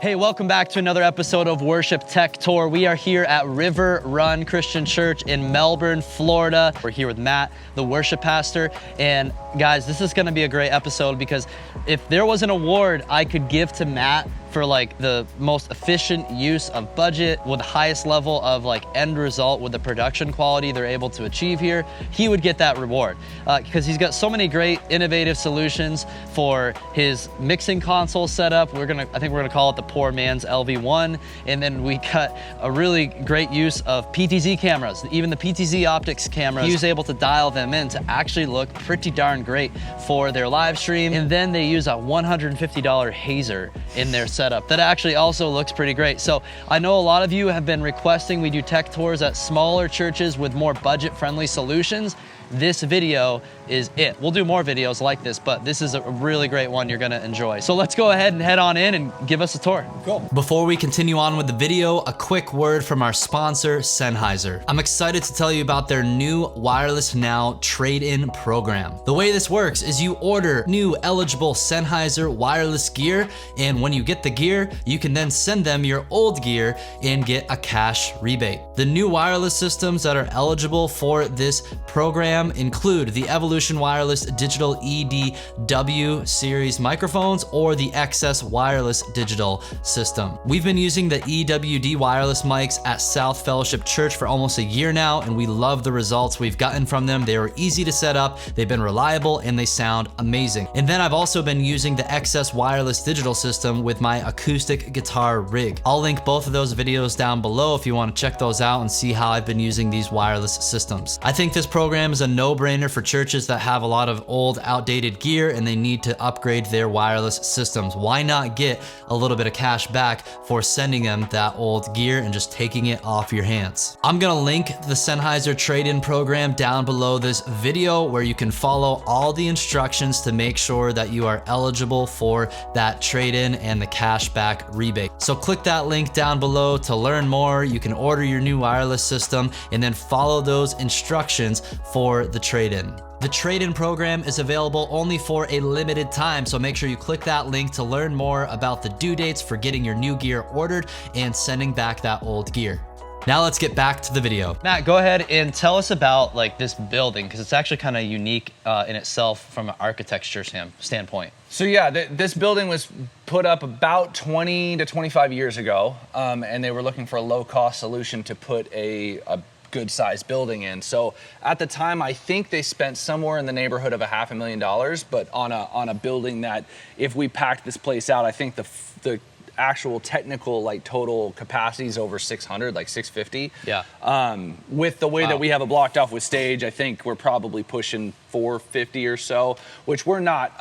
Hey, welcome back to another episode of Worship Tech Tour. We are here at River Run Christian Church in Melbourne, Florida. We're here with Matt, the worship pastor. And guys, this is gonna be a great episode because if there was an award I could give to Matt for like the most efficient use of budget with the highest level of like end result with the production quality they're able to achieve here, he would get that reward because he's got so many great innovative solutions for his mixing console setup. I think we're gonna call it the poor man's LV1. And then we got a really great use of PTZ cameras, even the PTZ optics cameras. He was able to dial them in to actually look pretty darn great for their live stream. And then they use a $150 hazer in their setup that actually also looks pretty great. So I know a lot of you have been requesting we do tech tours at smaller churches with more budget-friendly solutions. This video is it. We'll do more videos like this, but this is a really great one you're gonna enjoy. So let's go ahead and head on in and give us a tour. Cool. Before we continue on with the video, a quick word from our sponsor, Sennheiser. I'm excited to tell you about their new Wireless Now trade-in program. The way this works is you order new eligible Sennheiser wireless gear, and when you get the gear, you can then send them your old gear and get a cash rebate. The new wireless systems that are eligible for this program include the Evolution Wireless Digital EDW series microphones or the XS Wireless Digital system. We've been using the EWD wireless mics at South Fellowship Church for almost a year now, and we love the results we've gotten from them. They were easy to set up, they've been reliable, and they sound amazing. And then I've also been using the XS Wireless Digital system with my acoustic guitar rig. I'll link both of those videos down below if you want to check those out and see how I've been using these wireless systems. I think this program is a no-brainer for churches that have a lot of old, outdated gear and they need to upgrade their wireless systems. Why not get a little bit of cash back for sending them that old gear and just taking it off your hands? I'm gonna link the Sennheiser trade-in program down below this video where you can follow all the instructions to make sure that you are eligible for that trade-in and the cash back rebate. So click that link down below to learn more. You can order your new wireless system and then follow those instructions for the trade-in. The trade-in program is available only for a limited time, so make sure you click that link to learn more about the due dates for getting your new gear ordered and sending back that old gear. Now let's get back to the video. Matt, go ahead and tell us about like this building because it's actually kind of unique in itself from an architecture standpoint. So yeah, this building was put up about 20 to 25 years ago, and they were looking for a low-cost solution to put a good-sized building in. So at the time, I think they spent somewhere in the neighborhood of $500,000, but on a building that, if we packed this place out, I think the actual technical like total capacity is over 600, like 650. Yeah. With the way that we have it blocked off with stage, I think we're probably pushing 450 or so, which we're not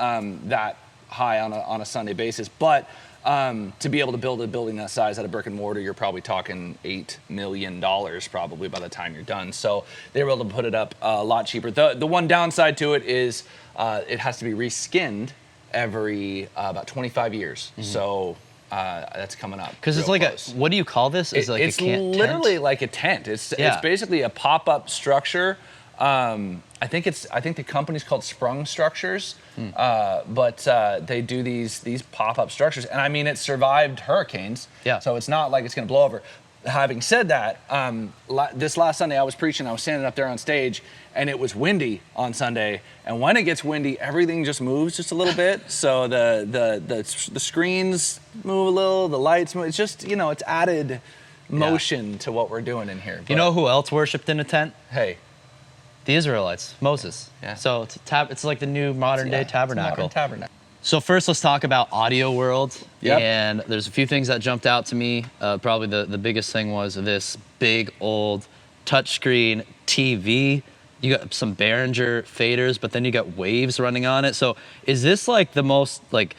that high on a Sunday basis, but to be able to build a building that size at a brick and mortar, you're probably talking $8 million probably by the time you're done. So they were able to put it up a lot cheaper. The one downside to it is it has to be reskinned every about 25 years. Mm-hmm. So that's coming up. Because it's like close. What do you call this? Is it's literally tent? Like a tent. It's basically a pop-up structure. I think the company's called Sprung Structures, but they do these pop-up structures, and I mean it survived hurricanes. Yeah. So it's not like it's going to blow over. Having said that, this last Sunday I was preaching. I was standing up there on stage, and it was windy on Sunday. And when it gets windy, everything just moves just a little bit. So the screens move a little, the lights move. It's just it's added motion to what we're doing in here. But, you know who else worshipped in a tent? Hey. The Israelites, Moses. Yeah. So it's like the new modern day tabernacle. It's a modern tabernacle. So first, let's talk about audio world. Yep. And there's a few things that jumped out to me. Probably the biggest thing was this big old touchscreen TV. You got some Behringer faders, but then you got waves running on it. So is this like the most like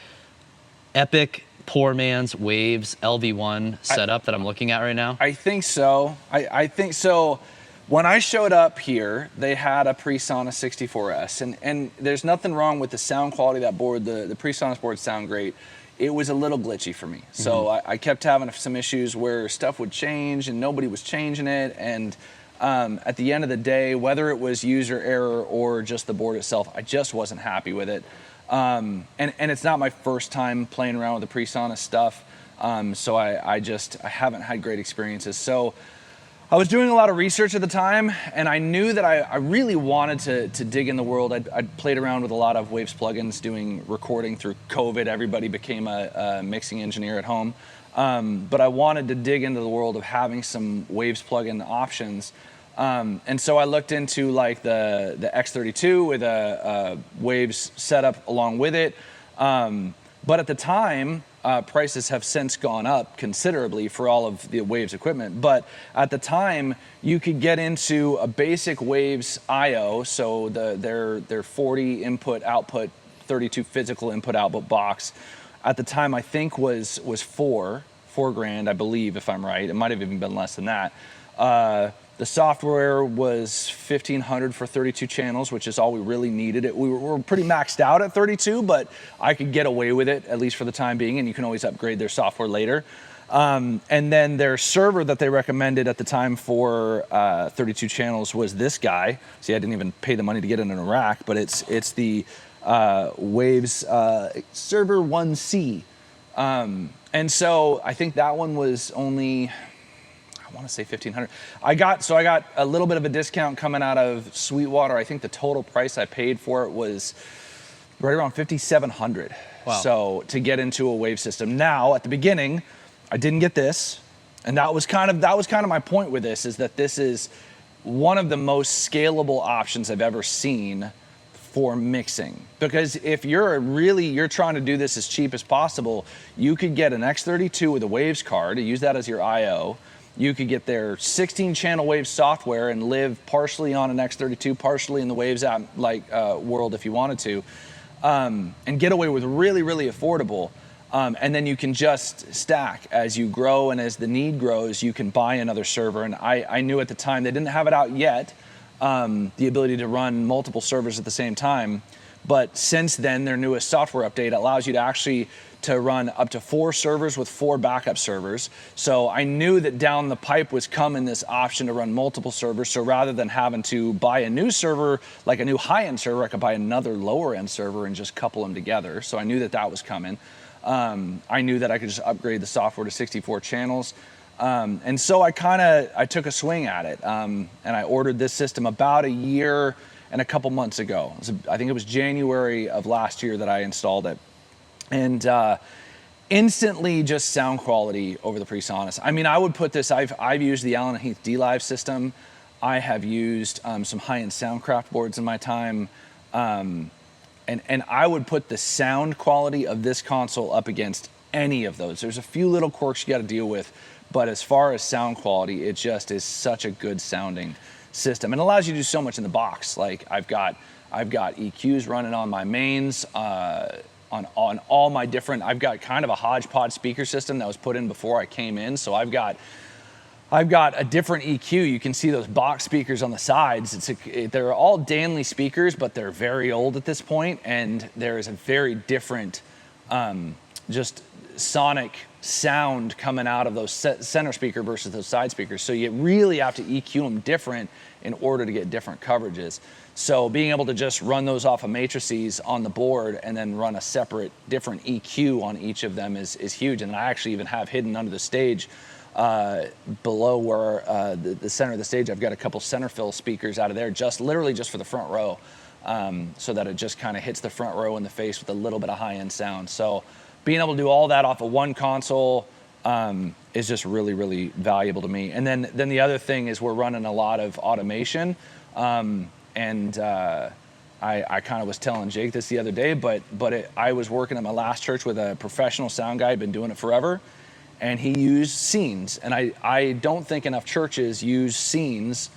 epic poor man's waves LV1 setup that I'm looking at right now? I think so. I think so. When I showed up here, they had a PreSonus 64S, and there's nothing wrong with the sound quality of that board. The PreSonus boards sound great. It was a little glitchy for me. Mm-hmm. So I kept having some issues where stuff would change and nobody was changing it. And at the end of the day, whether it was user error or just the board itself, I just wasn't happy with it. And it's not my first time playing around with the PreSonus stuff. So I haven't had great experiences. So I was doing a lot of research at the time, and I knew that I really wanted to dig in the world. I'd played around with a lot of Waves plugins, doing recording through COVID. Everybody became a mixing engineer at home. But I wanted to dig into the world of having some Waves plugin options. And so I looked into like the X32 with a Waves setup along with it. But at the time, prices have since gone up considerably for all of the Waves equipment. But at the time, you could get into a basic Waves I/O, so their 40 input output, 32 physical input output box. At the time, I think was $4,000, I believe, if I'm right. It might have even been less than that. The software was $1,500 for 32 channels, which is all we really needed. We were pretty maxed out at 32, but I could get away with it, at least for the time being, and you can always upgrade their software later. And then their server that they recommended at the time for 32 channels was this guy. See, I didn't even pay the money to get it in a rack, but it's the Waves Server 1C. And so I think that one was only, I want to say $1,500. I got a little bit of a discount coming out of Sweetwater. I think the total price I paid for it was right around $5,700. Wow. So to get into a Wave system. Now, at the beginning, I didn't get this, and that was kind of my point with this, is that this is one of the most scalable options I've ever seen for mixing. Because if you're trying to do this as cheap as possible, you could get an X32 with a Waves card, use that as your I/O. You could get their 16-channel Waves software and live partially on an X32, partially in the Waves app world if you wanted to, and get away with really, really affordable. And then you can just stack as you grow, and as the need grows, you can buy another server. And I knew at the time, they didn't have it out yet, the ability to run multiple servers at the same time. But since then, their newest software update allows you to actually to run up to 4 servers with 4 backup servers. So I knew that down the pipe was coming this option to run multiple servers. So rather than having to buy a new server, like a new high-end server, I could buy another lower-end server and just couple them together. So I knew that was coming. I knew that I could just upgrade the software to 64 channels. And so I took a swing at it. And I ordered this system about a year and a couple months ago. I think it was January of last year that I installed it. And instantly just sound quality over the PreSonus. I mean, I would put this, I've used the Allen & Heath D-Live system. I have used some high-end Soundcraft boards in my time. And I would put the sound quality of this console up against any of those. There's a few little quirks you got to deal with, but as far as sound quality, it just is such a good sounding system. And it allows you to do so much in the box. Like I've got EQs running on my mains, on all my different, I've got kind of a hodgepodge speaker system that was put in before I came in. So I've got a different EQ. You can see those box speakers on the sides. They're all Danley speakers, but they're very old at this point, and there is a very different just sonic sound coming out of those center speaker versus those side speakers. So you really have to EQ them different in order to get different coverages. So being able to just run those off of matrices on the board and then run a separate different EQ on each of them is huge. And I actually even have hidden under the stage below where the center of the stage, I've got a couple center fill speakers out of there, literally just for the front row, so that it just kind of hits the front row in the face with a little bit of high-end sound. So being able to do all that off of one console is just really, really valuable to me. And then the other thing is we're running a lot of automation. I kind of was telling Jake this the other day, but I was working at my last church with a professional sound guy, been doing it forever, and he used scenes. And I don't think enough churches use scenes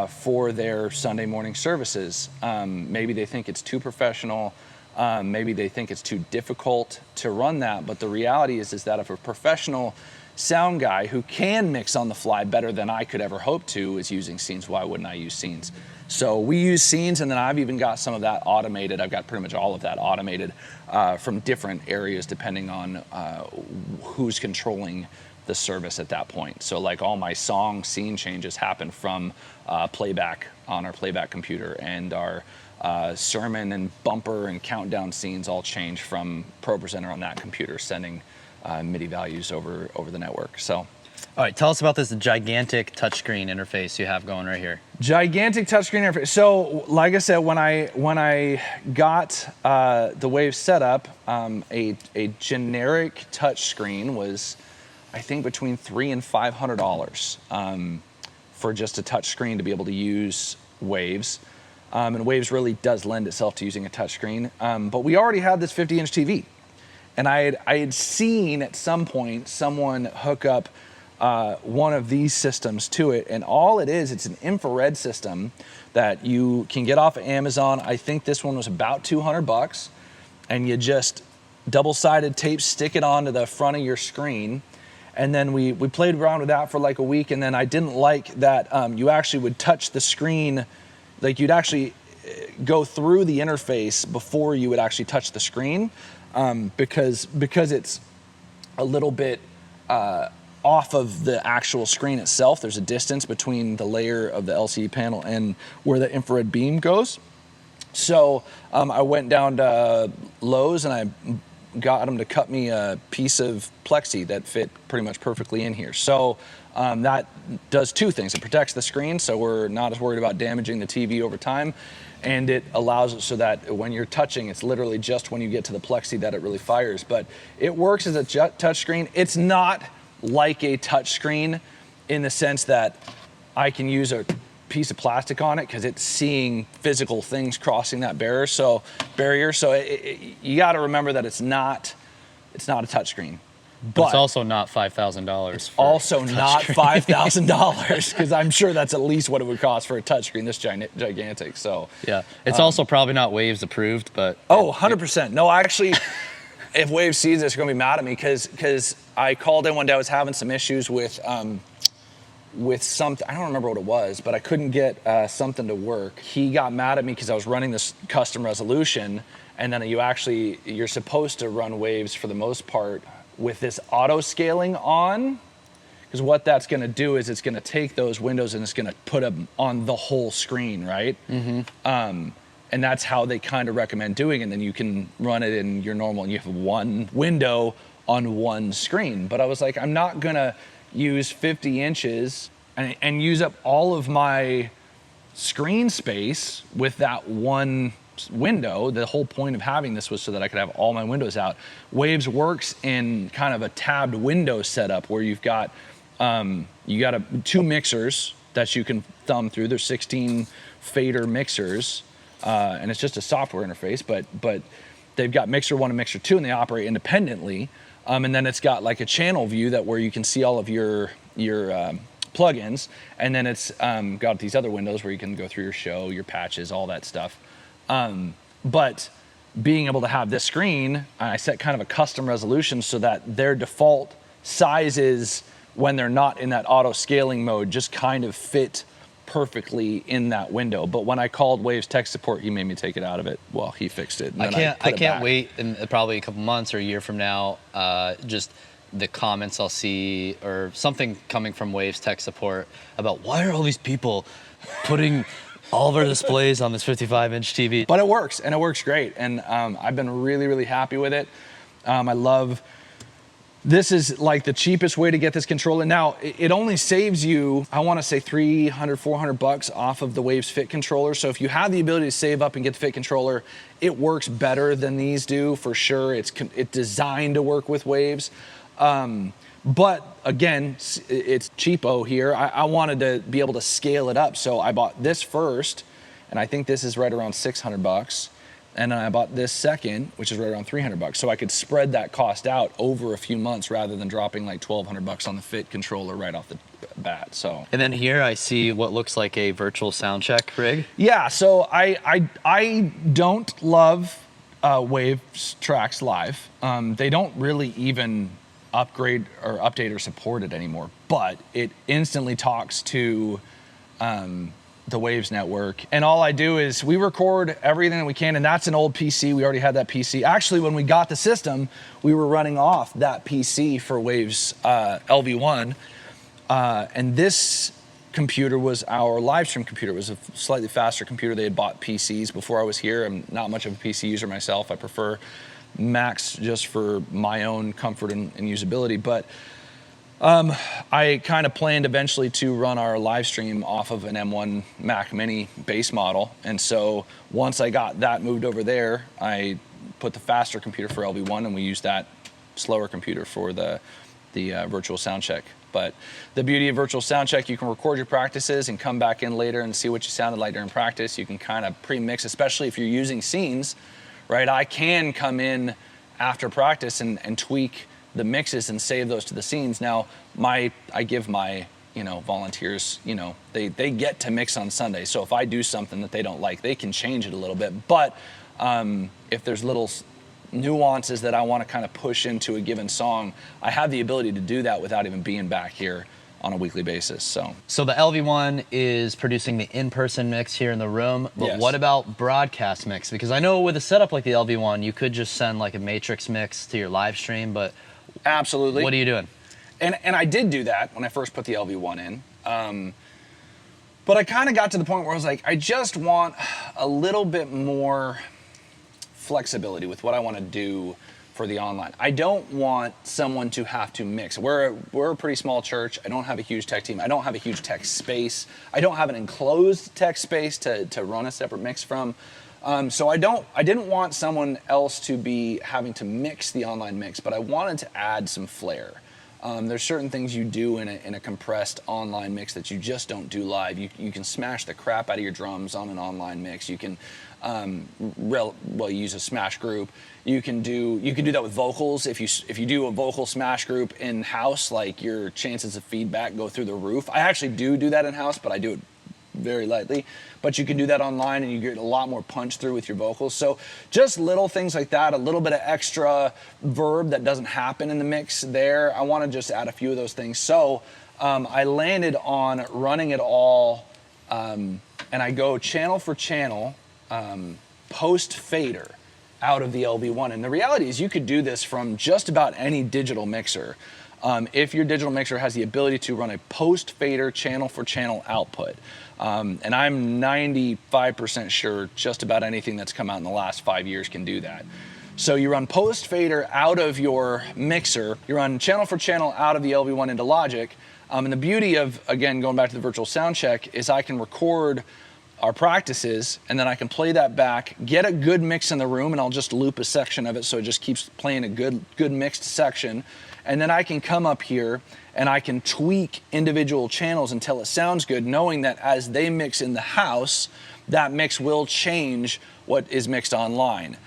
for their Sunday morning services. Maybe they think it's too professional. Maybe they think it's too difficult to run that. But the reality is that if a professional sound guy who can mix on the fly better than I could ever hope to is using scenes, why wouldn't I use scenes? So we use scenes, and then I've even got some of that automated. I've got pretty much all of that automated from different areas depending on who's controlling the service at that point. So like all my song scene changes happen from playback on our playback computer, and our sermon and bumper and countdown scenes all change from ProPresenter on that computer, sending MIDI values over the network. So. All right, tell us about this gigantic touchscreen interface you have going right here. Gigantic touchscreen interface. So, like I said, when I got the Wave set up, a generic touchscreen was, I think, between $300 and $500 for just a touchscreen to be able to use Waves. And Waves really does lend itself to using a touchscreen. But we already had this 50-inch TV, and I had seen at some point someone hook up one of these systems to it, and all it is, it's an infrared system that you can get off of Amazon. I think this one was about $200, and you just double-sided tape stick it onto the front of your screen. And then we played around with that for like a week, and then I didn't like that you actually would touch the screen, like you'd actually go through the interface before you would actually touch the screen, because it's a little bit off of the actual screen itself. There's a distance between the layer of the LCD panel and where the infrared beam goes. So I went down to Lowe's and I got them to cut me a piece of plexi that fit pretty much perfectly in here. So that does two things. It protects the screen, so we're not as worried about damaging the TV over time, and it allows it so that when you're touching, it's literally just when you get to the plexi that it really fires. But it works as a touch screen. It's not like a touch screen in the sense that I can use a piece of plastic on it because it's seeing physical things crossing that barrier. So you got to remember that it's not a touch screen. But it's also not $5,000. It's also not $5,000 because I'm sure that's at least what it would cost for a touchscreen this gigantic. So yeah, it's also probably not Waves approved, but 100%. No, actually, if Waves sees this, they're gonna be mad at me because I called in one day. I was having some issues with something. I don't remember what it was, but I couldn't get something to work. He got mad at me because I was running this custom resolution, and then you're supposed to run Waves for the most part with this auto scaling on, because what that's going to do is it's going to take those windows and it's going to put them on the whole screen, right? Mm-hmm. And that's how they kind of recommend doing it. And then you can run it in your normal, and you have one window on one screen. But I was like, I'm not going to use 50 inches and use up all of my screen space with that one window. The whole point of having this was so that I could have all my windows out. Waves works in kind of a tabbed window setup where you've got two mixers that you can thumb through. There's 16 fader mixers, and it's just a software interface, but they've got mixer 1 and mixer 2, and they operate independently. And then it's got like a channel view where you can see all of your plugins, and then it's got these other windows where you can go through your show, your patches, all that stuff. But being able to have this screen, I set kind of a custom resolution so that their default sizes, when they're not in that auto scaling mode, just kind of fit perfectly in that window. But when I called Waves tech support, he made me take it out of it. Well, he fixed it. And I can't wait in probably a couple months or a year from now, just the comments I'll see or something coming from Waves tech support about why are all these people putting all of our displays on this 55-inch TV. But it works, and it works great. And I've been really, really happy with it. This is like the cheapest way to get this controller. Now, it only saves you, I wanna say $300, $400 off of the Waves Fit controller. So if you have the ability to save up and get the Fit controller, it works better than these do, for sure. It's designed to work with Waves. But again, it's cheapo here. I wanted to be able to scale it up. So I bought this first, and I think this is right around $600. And then I bought this second, which is right around $300. So I could spread that cost out over a few months rather than dropping like $1,200 on the Fit controller right off the bat. So. And then here I see what looks like a virtual sound check rig. Yeah, so I don't love Waves Tracks Live. They don't really even upgrade or update or support it anymore, but it instantly talks to the Waves network. And all I do is we record everything that we can, and that's an old PC. We already had that PC. Actually, when we got the system, we were running off that PC for Waves LV1, and this computer was our live stream computer. It was a slightly faster computer. They had bought PCs before I was here. I'm not much of a PC user myself. I prefer Macs just for my own comfort and usability. But I kind of planned eventually to run our live stream off of an M1 Mac Mini base model. And so once I got that moved over there, I put the faster computer for LV1, and we used that slower computer for the virtual sound check. But the beauty of virtual sound check, you can record your practices and come back in later and see what you sounded like during practice. You can kind of pre-mix, especially if you're using scenes, right? I can come in after practice and tweak the mixes and save those to the scenes. Now, I give my volunteers, they get to mix on Sunday. So if I do something that they don't like, they can change it a little bit. But if there's little nuances that I want to kind of push into a given song, I have the ability to do that without even being back here on a weekly basis. So the LV1 is producing the in-person mix here in the room, but yes. What about broadcast mix? Because I know with a setup like the LV1, you could just send like a matrix mix to your live stream, but absolutely. What are you doing? And I did do that when I first put the LV1 in. But I kind of got to the point where I was like, I just want a little bit more flexibility with what I want to do for the online. I don't want someone to have to mix. We're a pretty small church. I don't have a huge tech team. I don't have a huge tech space. I don't have an enclosed tech space to run a separate mix from. So I didn't want someone else to be having to mix the online mix, but I wanted to add some flair. There's certain things you do in a compressed online mix that you just don't do live. You can smash the crap out of your drums on an online mix. You can use a smash group. You can do that with vocals. If you do a vocal smash group in house, like your chances of feedback go through the roof. I actually do that in house, but I do it very lightly. But you can do that online, and you get a lot more punch through with your vocals. So just little things like that, a little bit of extra verb that doesn't happen in the mix there. I want to just add a few of those things. So I landed on running it all, and I go channel for channel, post fader out of the LV1. And the reality is you could do this from just about any digital mixer. If your digital mixer has the ability to run a post fader channel for channel output. And I'm 95% sure just about anything that's come out in the last 5 years can do that. So you run post fader out of your mixer, you run channel for channel out of the LV1 into Logic. And the beauty of, again, going back to the virtual sound check, is I can record our practices, and then I can play that back, get a good mix in the room, and I'll just loop a section of it so it just keeps playing a good mixed section. And then I can come up here and I can tweak individual channels until it sounds good, knowing that as they mix in the house, that mix will change what is mixed online.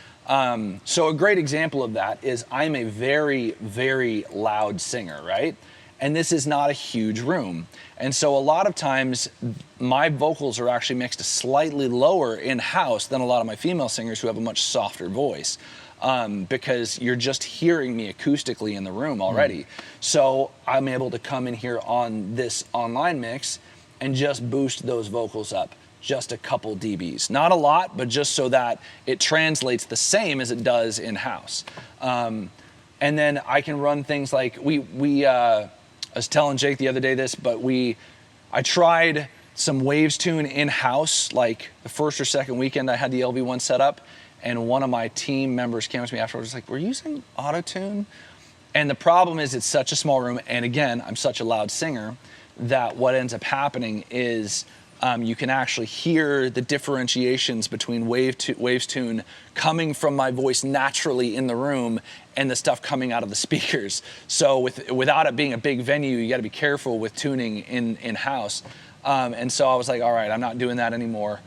So a great example of that is I'm a very, very loud singer, right? And this is not a huge room. And so a lot of times my vocals are actually mixed slightly lower in-house than a lot of my female singers who have a much softer voice. Because you're just hearing me acoustically in the room already. So I'm able to come in here on this online mix and just boost those vocals up just a couple dBs. Not a lot, but just so that it translates the same as it does in-house. And then I can run things like, I was telling Jake the other day this, but I tried some Waves tune in-house, like the first or second weekend I had the LV1 set up. And one of my team members came up to me afterwards, like, we're using auto-tune? And the problem is it's such a small room, and again, I'm such a loud singer, that what ends up happening is you can actually hear the differentiations between Waves tune coming from my voice naturally in the room and the stuff coming out of the speakers. So without it being a big venue, you gotta be careful with tuning in-house. And so I was like, all right, I'm not doing that anymore.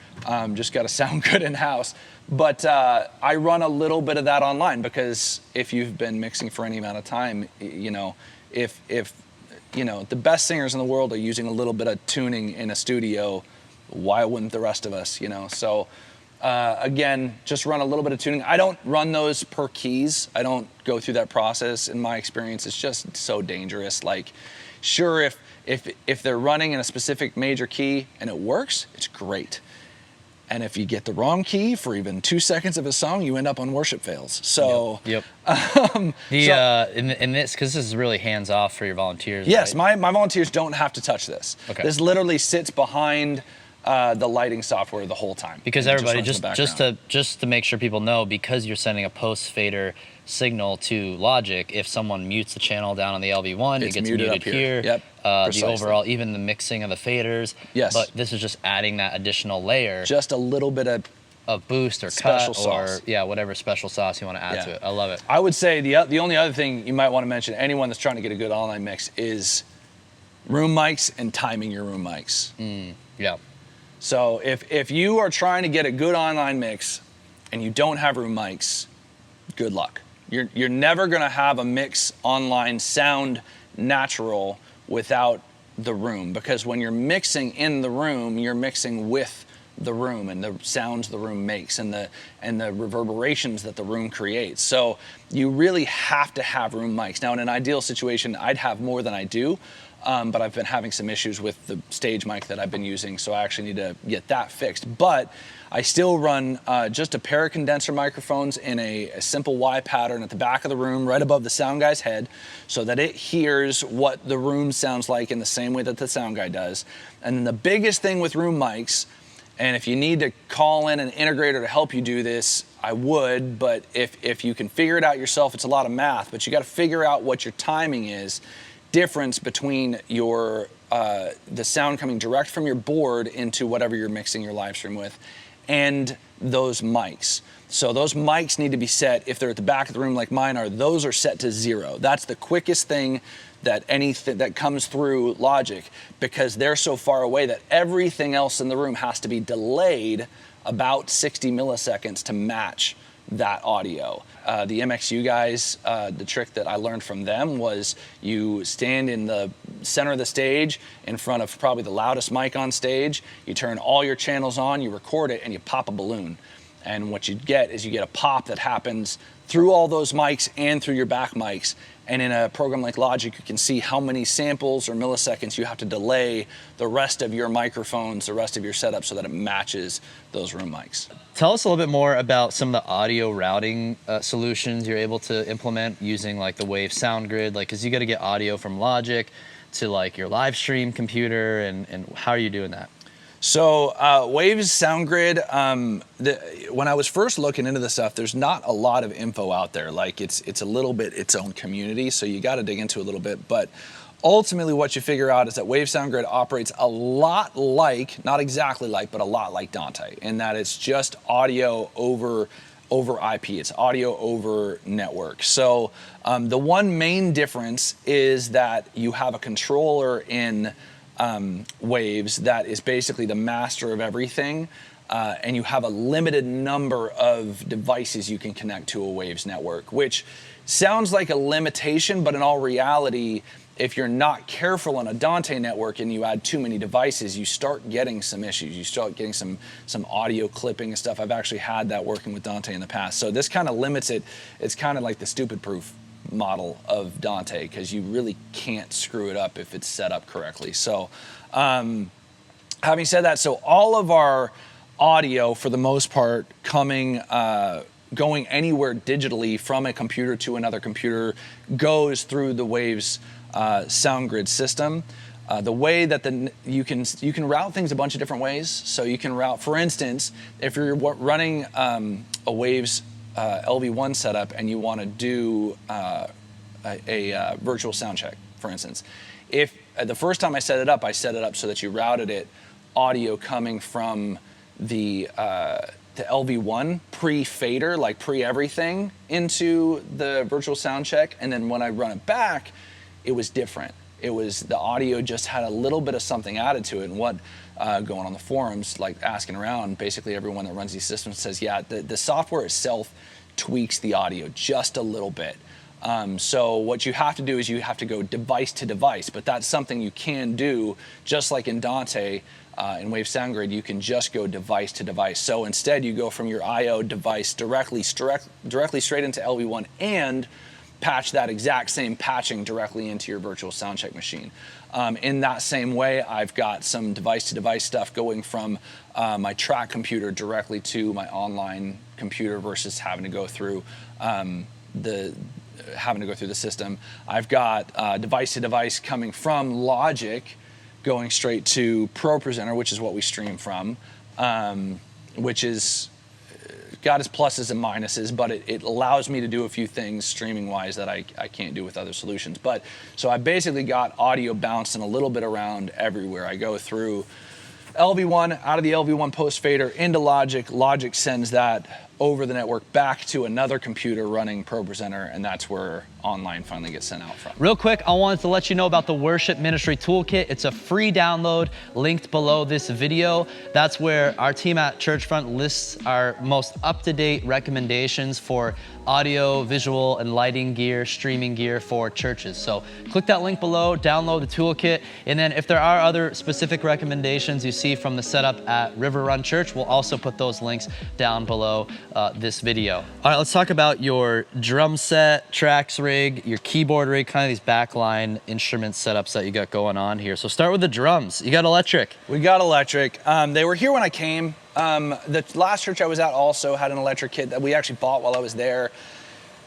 Just gotta sound good in-house. But I run a little bit of that online, because if you've been mixing for any amount of time, if the best singers in the world are using a little bit of tuning in a studio, why wouldn't the rest of us, So again, just run a little bit of tuning. I don't run those per keys. I don't go through that process. In my experience, it's just so dangerous. Like, sure, if they're running in a specific major key and it works, it's great. And if you get the wrong key for even 2 seconds of a song, you end up on worship fails. So, yep. In this, because this is really hands off for your volunteers. Yes, right? my volunteers don't have to touch this. Okay. This literally sits behind the lighting software the whole time. Because everybody, just to make sure people know, because you're sending a post fader signal to Logic. If someone mutes the channel down on the LV1, it It's gets muted muted up here. Yep, The precisely. overall, even the mixing of the faders. Yes. But this is just adding that additional layer Just a little bit of boost or special cut sauce. or whatever special sauce you want to add Yeah. to it. I love it. I would say the only other thing you might want to mention, anyone that's trying to get a good online mix, is room mics and timing your room mics. Yeah. So if you are trying to get a good online mix and you don't have room mics, good luck. You're never gonna have a mix online sound natural without the room, because when you're mixing in the room, you're mixing with the room and the sounds the room makes and the reverberations that the room creates. So you really have to have room mics. Now, in an ideal situation, I'd have more than I do, but I've been having some issues with the stage mic that I've been using, so I actually need to get that fixed. But I still run just a pair of condenser microphones in a simple Y pattern at the back of the room, right above the sound guy's head, so that it hears what the room sounds like in the same way that the sound guy does. And then the biggest thing with room mics, and if you need to call in an integrator to help you do this, I would, but if you can figure it out yourself, it's a lot of math, but you got to figure out what your timing is, difference between your the sound coming direct from your board into whatever you're mixing your live stream with, and those mics. So those mics need to be set, if they're at the back of the room like mine are, those are set to 0. That's the quickest thing that anything that comes through Logic, because they're so far away that everything else in the room has to be delayed about 60 milliseconds to match that audio. The MXU guys, the trick that I learned from them was you stand in the center of the stage in front of probably the loudest mic on stage, you turn all your channels on, you record it, and you pop a balloon. And what you get is you get a pop that happens through all those mics and through your back mics. And in a program like Logic, you can see how many samples or milliseconds you have to delay the rest of your microphones, the rest of your setup, so that it matches those room mics. Tell us a little bit more about some of the audio routing solutions you're able to implement using like the Wave Sound Grid, like, cause you got to get audio from Logic to like your live stream computer, and how are you doing that? So Waves Sound Grid, when I was first looking into this stuff, there's not a lot of info out there. Like it's a little bit its own community, so you got to dig into it a little bit. But ultimately what you figure out is that Wave Sound Grid operates a lot like, not exactly like, but a lot like Dante, in that it's just audio over IP. It's audio over network. So the one main difference is that you have a controller in Waves that is basically the master of everything, and you have a limited number of devices you can connect to a Waves network, which sounds like a limitation, but in all reality, if you're not careful on a Dante network and you add too many devices, you start getting some issues. You start getting some audio clipping and stuff. I've actually had that working with Dante in the past. So this kind of limits it. It's kind of like the stupid proof model of Dante, because you really can't screw it up if it's set up correctly. So having said that, so all of our audio, for the most part, going anywhere digitally from a computer to another computer, goes through the Waves Sound Grid system. The way that you can route things a bunch of different ways. So you can route, for instance, if you're running a Waves LV1 setup and you want to do a virtual sound check, for instance. If the first time I set it up so that you routed it audio coming from the LV1 pre-fader, like pre-everything, into the virtual sound check, and then when I run it back, it was different. It was, the audio just had a little bit of something added to it, and what going on the forums, like asking around, basically everyone that runs these systems says, yeah, the software itself tweaks the audio just a little bit. So what you have to do is you have to go device to device, but that's something you can do, just like in Dante, in Wave Sound Grid, you can just go device to device. So instead you go from your I/O device directly straight into LV1 and patch that exact same patching directly into your virtual soundcheck machine. In that same way, I've got some device-to-device stuff going from my track computer directly to my online computer versus having to go through the system. I've got device-to-device coming from Logic, going straight to Pro Presenter, which is what we stream from, which is got its pluses and minuses, but it allows me to do a few things streaming wise that I can't do with other solutions. But so I basically got audio bouncing a little bit around everywhere. I go through LV1, out of the LV1 post fader into Logic. Logic sends that over the network back to another computer running ProPresenter, and that's where online finally gets sent out from. Real quick, I wanted to let you know about the Worship Ministry Toolkit. It's a free download linked below this video. That's where our team at Churchfront lists our most up-to-date recommendations for audio, visual, and lighting gear, streaming gear for churches. So click that link below, download the toolkit, and then if there are other specific recommendations you see from the setup at River Run Church, we'll also put those links down below this video. All right, let's talk about your drum set, tracks rig, your keyboard rig, kind of these backline instrument setups that you got going on here. So start with the drums. You got electric. We got electric. They were here when I came. The last church I was at also had an electric kit that we actually bought while I was there.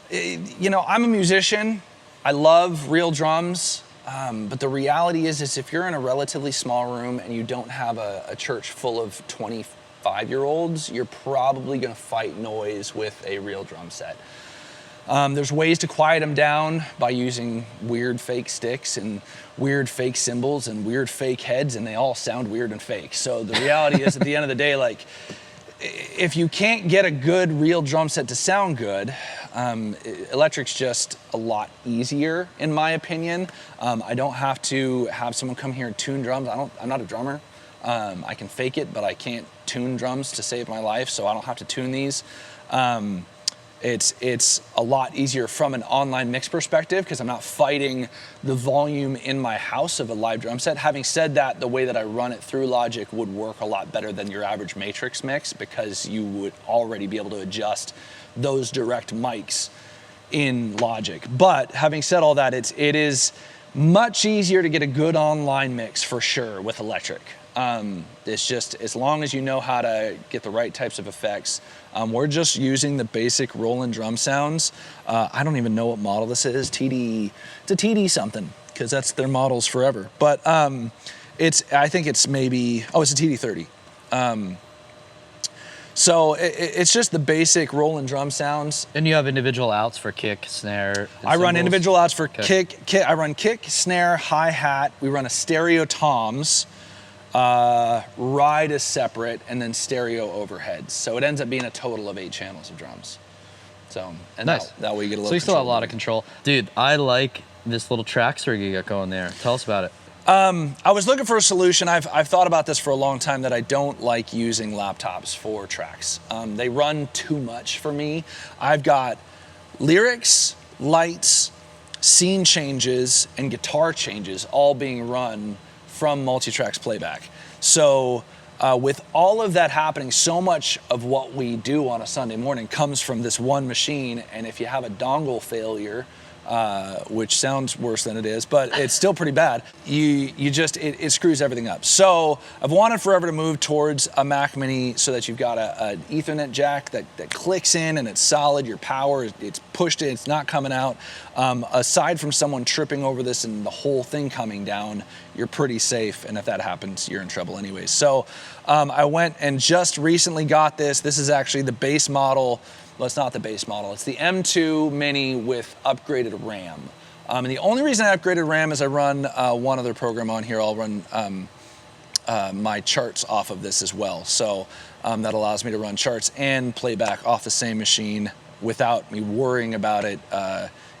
You know, I'm a musician. I love real drums. But the reality is if you're in a relatively small room and you don't have a church full of 25-year-olds, you're probably going to fight noise with a real drum set. There's ways to quiet them down by using weird fake sticks and weird fake cymbals and weird fake heads, and they all sound weird and fake. So the reality is at the end of the day, like, if you can't get a good real drum set to sound good, electric's just a lot easier, in my opinion. I don't have to have someone come here and tune drums. I'm not a drummer. I can fake it, but I can't tune drums to save my life, so I don't have to tune these. It's a lot easier from an online mix perspective because I'm not fighting the volume in my house of a live drum set. Having said that, the way that I run it through Logic would work a lot better than your average Matrix mix because you would already be able to adjust those direct mics in Logic. But having said all that, it is much easier to get a good online mix for sure with electric. It's just, as long as you know how to get the right types of effects. We're just using the basic Roland drum sounds. I don't even know what model this is. TD, it's a TD something, because that's their models forever. But I think it's maybe, it's a TD30. So it's just the basic Roland drum sounds. And you have individual outs for kick, snare, and I run cymbals? individual outs for kick. I run kick, snare, hi-hat. We run a stereo toms. Ride is separate, and then stereo overheads. So it ends up being a total of 8 channels of drums. So, and nice. That way you get a little. So you still have a lot of control. Dude, I like this little tracks rig you got going there. Tell us about it. I was looking for a solution. I've thought about this for a long time, that I don't like using laptops for tracks. They run too much for me. I've got lyrics, lights, scene changes, and guitar changes all being run from multi-tracks playback. So with all of that happening, so much of what we do on a Sunday morning comes from this one machine, and if you have a dongle failure, which sounds worse than it is, but it's still pretty bad, it screws everything up. So I've wanted forever to move towards a Mac Mini so that you've got an Ethernet jack that clicks in and it's solid, your power, it's pushed in, it's not coming out. Aside from someone tripping over this and the whole thing coming down, you're pretty safe, and if that happens, you're in trouble anyways. So I went and just recently got this. This is actually the base model. Well, it's not the base model. It's the M2 Mini with upgraded RAM. And the only reason I upgraded RAM is I run one other program on here. I'll run my charts off of this as well. So that allows me to run charts and playback off the same machine without me worrying about it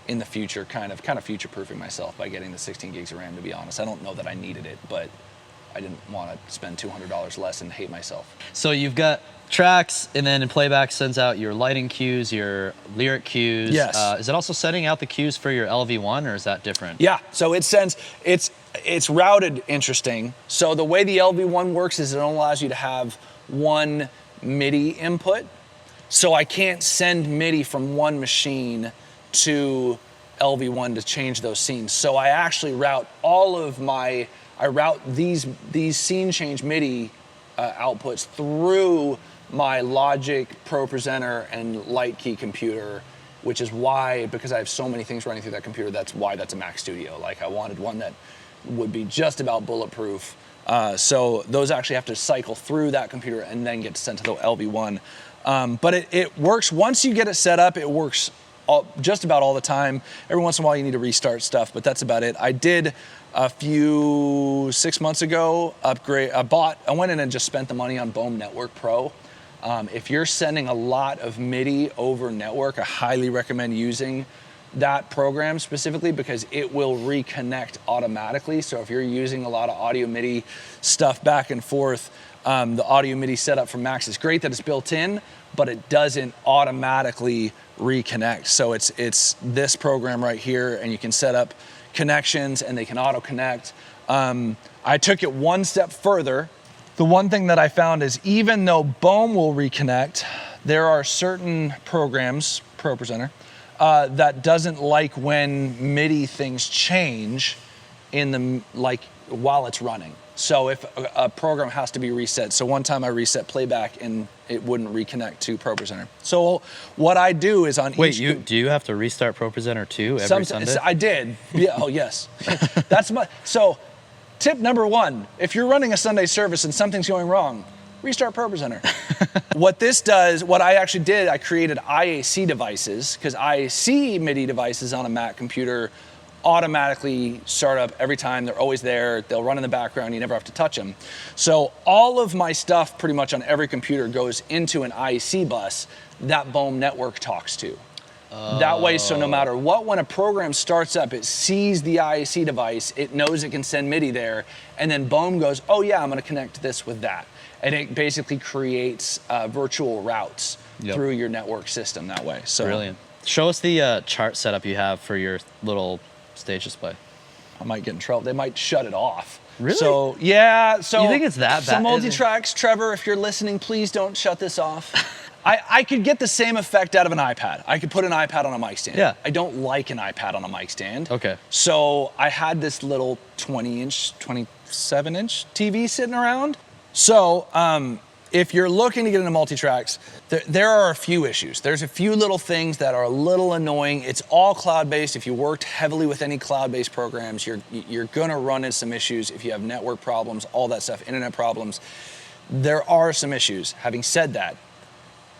in the future, kind of future-proofing myself by getting the 16 gigs of RAM, to be honest. I don't know that I needed it, but I didn't want to spend $200 less and hate myself. So you've got tracks, and then in playback sends out your lighting cues, your lyric cues. Yes. Is it also setting out the cues for your LV1, or is that different? Yeah, so it sends, it's routed interesting. So the way the LV1 works is it only allows you to have one MIDI input. So I can't send MIDI from one machine to LV1 to change those scenes. So I actually route these scene change MIDI outputs through my Logic ProPresenter and Light Key computer, which is why, because I have so many things running through that computer, that's why that's a Mac Studio. Like, I wanted one that would be just about bulletproof. So those actually have to cycle through that computer and then get sent to the LV1. But it works. Once you get it set up, it works just about all the time. Every once in a while you need to restart stuff, but that's about it. I did 6 months ago upgrade. I went in and just spent the money on Bohm Network Pro. If you're sending a lot of MIDI over network, I highly recommend using that program specifically because it will reconnect automatically. So if you're using a lot of audio MIDI stuff back and forth, the audio MIDI setup from Max is great that it's built in, but it doesn't automatically reconnect. So it's this program right here, and you can set up connections and they can auto connect. I took it one step further. The one thing that I found is even though Bohm will reconnect, there are certain programs, ProPresenter, that doesn't like when MIDI things change while it's running. So if a program has to be reset. So one time I reset Playback and it wouldn't reconnect to ProPresenter. So what I do is on Wait, do you have to restart ProPresenter too every Sunday? I did. Yeah, oh yes. So tip number one, if you're running a Sunday service and something's going wrong, restart ProPresenter. What I actually did, I created IAC devices because IAC MIDI devices on a Mac computer automatically start up every time. They're always there. They'll run in the background. You never have to touch them. So all of my stuff pretty much on every computer goes into an IAC bus that Bohm Network talks to. That way, so no matter what, when a program starts up, it sees the IAC device, it knows it can send MIDI there, and then Bohm goes, oh yeah, I'm gonna connect this with that. And it basically creates virtual routes through your network system that way. So brilliant. Show us the chart setup you have for your little stage display. I might get in trouble. They might shut it off. Really? So yeah. So you think it's that bad? Some multi-tracks, Trevor, if you're listening, please don't shut this off. I could get the same effect out of an iPad. I could put an iPad on a mic stand. Yeah. I don't like an iPad on a mic stand. Okay. So I had this little 20-inch, 27-inch TV sitting around. So if you're looking to get into multi-tracks, there are a few issues. There's a few little things that are a little annoying. It's all cloud-based. If you worked heavily with any cloud-based programs, you're gonna run into some issues if you have network problems, all that stuff, internet problems. There are some issues. Having said that,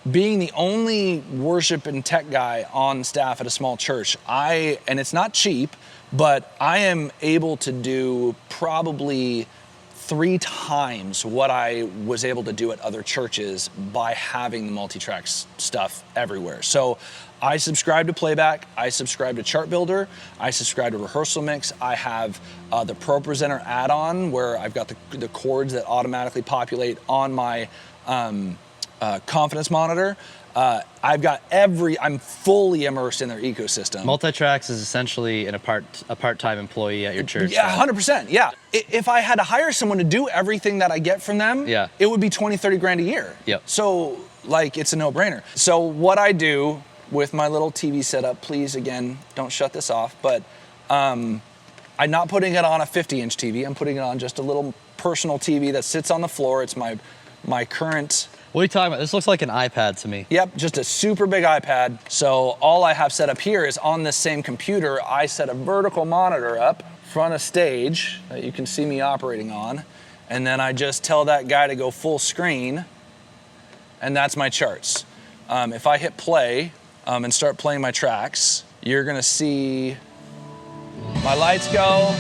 being the only worship and tech guy on staff at a small church, and it's not cheap, but I am able to do probably 3 times what I was able to do at other churches by having the multi-tracks stuff everywhere. So I subscribe to Playback, I subscribe to Chart Builder, I subscribe to Rehearsal Mix, I have the ProPresenter add-on where I've got the chords that automatically populate on my confidence monitor. I'm fully immersed in their ecosystem. Multi-tracks is essentially a part-time employee at your church. Yeah, 100%, yeah. If I had to hire someone to do everything that I get from them, it would be 20, 30 grand a year. Yep. So it's a no-brainer. So what I do with my little TV setup, please, again, don't shut this off, but I'm not putting it on a 50-inch TV. I'm putting it on just a little personal TV that sits on the floor. It's my current... What are you talking about? This looks like an iPad to me. Yep, just a super big iPad. So all I have set up here is on this same computer, I set a vertical monitor up front of stage that you can see me operating on. And then I just tell that guy to go full screen, and that's my charts. If I hit play and start playing my tracks, you're gonna see my lights go,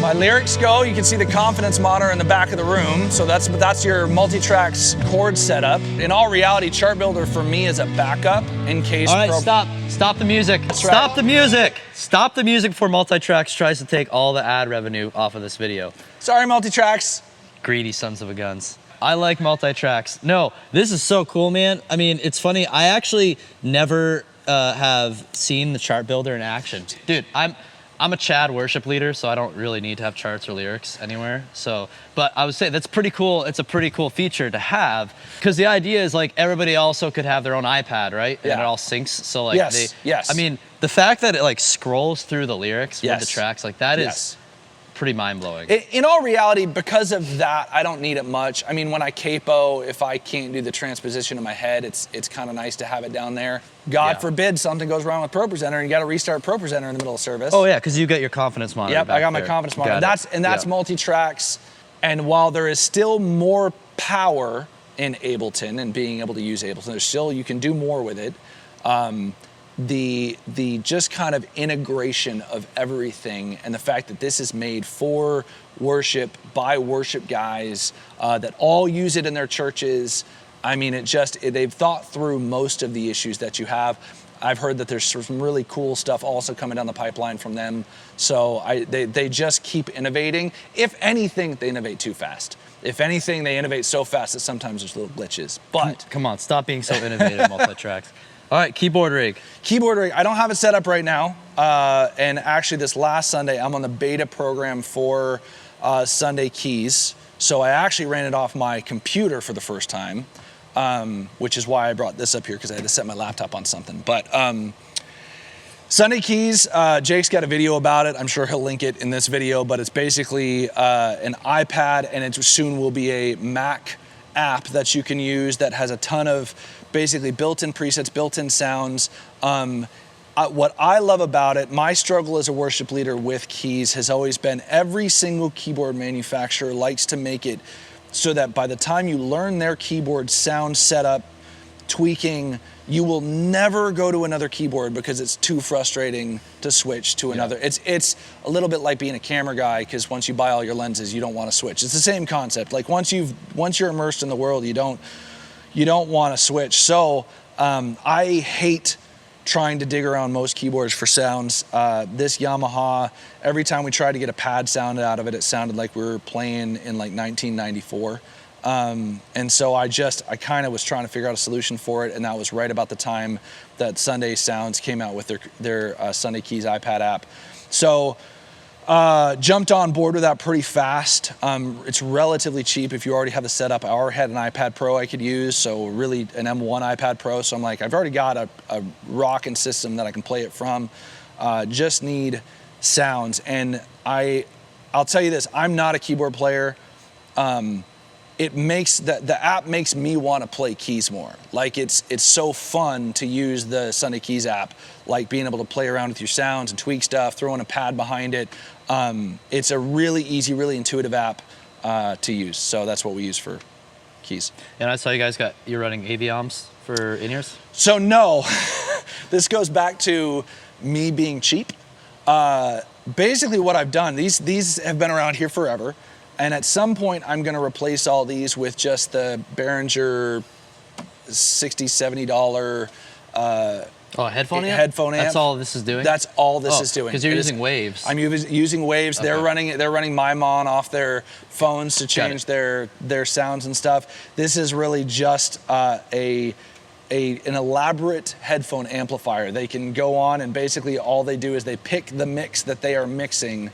my lyrics go. You can see the confidence monitor in the back of the room. So that's your multi-tracks chord setup. In all reality, Chart Builder for me is a backup in case. All right, stop the music. Stop the music. Stop the music before multi-tracks tries to take all the ad revenue off of this video. Sorry, multi-tracks. Greedy sons of a guns. I like multi-tracks. No, this is so cool, man. I mean, it's funny. I actually never have seen the Chart Builder in action. Dude, I'm a Chad worship leader, so I don't really need to have charts or lyrics anywhere. So, but I would say that's pretty cool. It's a pretty cool feature to have because the idea is like everybody also could have their own iPad, right? And it all syncs. So like yes. I mean, the fact that it like scrolls through the lyrics with the tracks, like that is pretty mind-blowing. In all reality, because of that, I don't need it much. I mean, when I capo, if I can't do the transposition in my head, it's kind of nice to have it down there. God forbid something goes wrong with ProPresenter and you got to restart ProPresenter in the middle of service. Oh yeah, because you got your confidence monitor. Yep, I got my confidence monitor. That's multi-tracks. And while there is still more power in Ableton and being able to use Ableton. There's still, you can do more with it. The just kind of integration of everything, and the fact that this is made for worship by worship guys that all use it in their churches. I mean, they've thought through most of the issues that you have. I've heard that there's some really cool stuff also coming down the pipeline from them. So they just keep innovating. If anything, they innovate too fast. If anything, they innovate so fast that sometimes there's little glitches. But come on, stop being so innovative, multi-tracks. All right, keyboard rig. Keyboard rig, I don't have it set up right now. And actually this last Sunday, I'm on the beta program for Sunday keys. So I actually ran it off my computer for the first time, which is why I brought this up here, because I had to set my laptop on something. But Sunday keys, Jake's got a video about it. I'm sure he'll link it in this video, but it's basically an iPad, and it soon will be a Mac app that you can use that has a ton of basically built-in presets, built-in sounds. What I love about it, my struggle as a worship leader with keys has always been every single keyboard manufacturer likes to make it so that by the time you learn their keyboard sound setup, tweaking, you will never go to another keyboard because it's too frustrating to switch to another. It's a little bit like being a camera guy, because once you buy all your lenses, you don't want to switch. It's the same concept. Like once you're immersed in the world, you don't want to switch. So I hate trying to dig around most keyboards for sounds. This Yamaha, every time we tried to get a pad sound out of it, it sounded like we were playing in like 1994. And so I kind of was trying to figure out a solution for it, and that was right about the time that Sunday Sounds came out with their Sunday Keys iPad app. So jumped on board with that pretty fast. It's relatively cheap if you already have the setup. I already had an iPad Pro I could use, so really an M1 iPad Pro. So I'm like, I've already got a rocking system that I can play it from. Just need sounds. And I'll tell you this, I'm not a keyboard player. It makes the app makes me want to play keys more. Like it's so fun to use the Sunday Keys app, like being able to play around with your sounds and tweak stuff, throwing a pad behind it. It's a really easy, really intuitive app to use. So that's what we use for keys. And I saw you guys you're running AV amps for in-ears? So no, this goes back to me being cheap. Basically what I've done, these have been around here forever. And at some point, I'm going to replace all these with just the Behringer $60, $70 headphone amp? Headphone amp. That's all this is doing? That's all this is doing. Because you're using Waves. I'm using Waves. Okay. They're running MyMon off their phones to change their sounds and stuff. This is really just an elaborate headphone amplifier. They can go on, and basically all they do is they pick the mix that they are mixing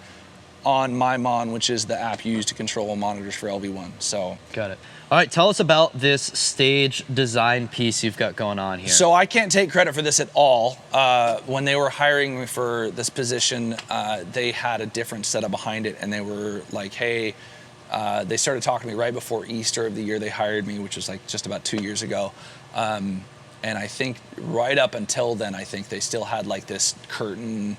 on MyMon, which is the app used to control monitors for LV1. So got it. All right, tell us about this stage design piece you've got going on here. So I can't take credit for this at all. When they were hiring me for this position, they had a different setup behind it, and they were like, hey, they started talking to me right before Easter of the year they hired me, which was like just about 2 years ago. And I think right up until then, I think they still had like this curtain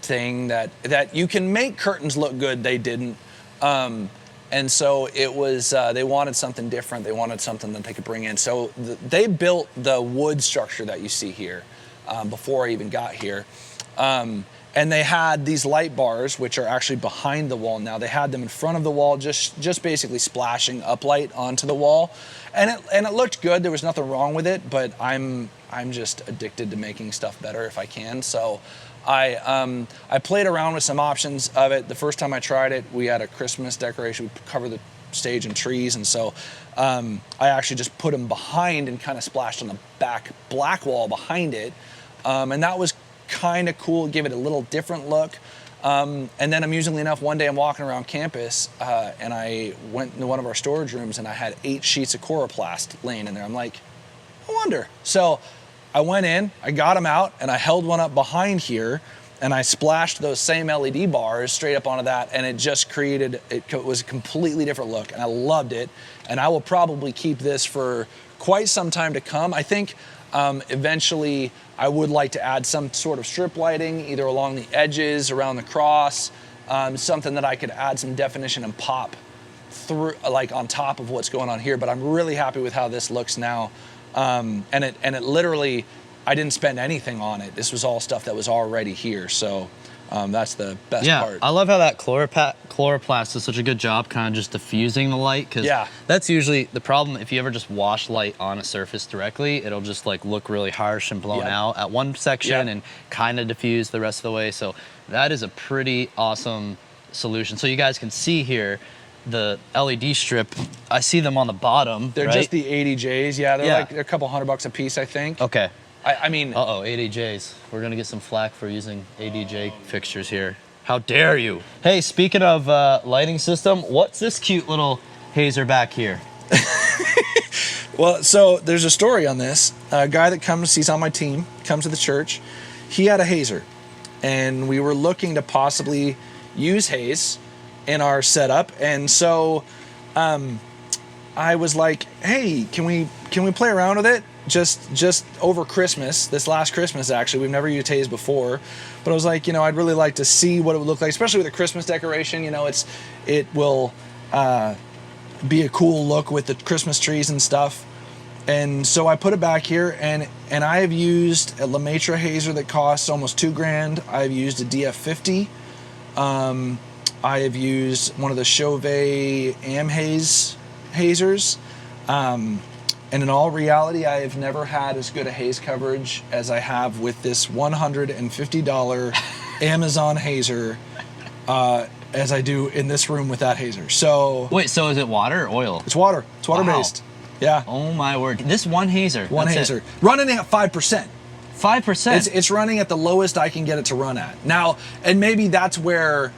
thing that you can make curtains look good. They didn't. And so it was, they wanted something different. They wanted something that they could bring in. So they built the wood structure that you see here before I even got here. And they had these light bars, which are actually behind the wall now. They had them in front of the wall, just basically splashing uplight onto the wall. And it looked good. There was nothing wrong with it, but I'm just addicted to making stuff better if I can. So I played around with some options of it. The first time I tried it, we had a Christmas decoration. We covered the stage in trees, and so I actually just put them behind and kind of splashed on the back black wall behind it, and that was kind of cool. Give it a little different look. And then amusingly enough, one day I'm walking around campus, and I went into one of our storage rooms, and I had 8 sheets of Coroplast laying in there. I'm like, I wonder. So I went in, I got them out, and I held one up behind here, and I splashed those same LED bars straight up onto that, and it just created, it was a completely different look, and I loved it. And I will probably keep this for quite some time to come. I think eventually I would like to add some sort of strip lighting, either along the edges, around the cross, something that I could add some definition and pop through, like on top of what's going on here, but I'm really happy with how this looks now. And it literally, I didn't spend anything on it. This was all stuff that was already here. So that's the best part. I love how that chloroplast does such a good job kind of just diffusing the light, because that's usually the problem. If you ever just wash light on a surface directly, it'll just like look really harsh and blown out at one section and kind of diffuse the rest of the way. So that is a pretty awesome solution. So you guys can see here, the LED strip, I see them on the bottom. They're right? just the 80Js. Yeah, they're a couple $100 a piece, I think. Okay. I mean... Uh-oh, 80Js. We're gonna get some flack for using 80J fixtures here. How dare you? Hey, speaking of lighting system, what's this cute little hazer back here? Well, so there's a story on this. A guy that he's on my team, comes to the church. He had a hazer, and we were looking to possibly use haze in our setup. And so I was like, hey, can we play around with it? Just over Christmas, this last Christmas, actually. We've never used haze before, but I was like, I'd really like to see what it would look like, especially with a Christmas decoration. It will be a cool look with the Christmas trees and stuff. And so I put it back here, and I have used a Lemaitre hazer that costs almost $2,000. I've used a DF50. I have used one of the Chauvet Amhaze hazers. And in all reality, I have never had as good a haze coverage as I have with this $150 Amazon hazer as I do in this room with that hazer. So wait, so is it water or oil? It's water. It's water-based. Yeah. Oh my word. This one hazer. One hazer. Running at 5%. 5%? It's running at the lowest I can get it to run at. Now, and maybe that's where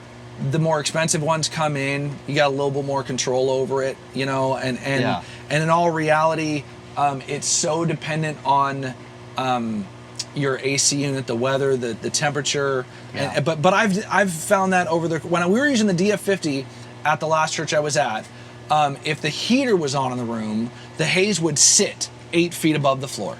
the more expensive ones come in. You got a little bit more control over it, and in all reality, it's so dependent on your AC unit, the weather, the temperature. Yeah. But I've found that when we were using the DF50 at the last church I was at, if the heater was on in the room, the haze would sit 8 feet above the floor,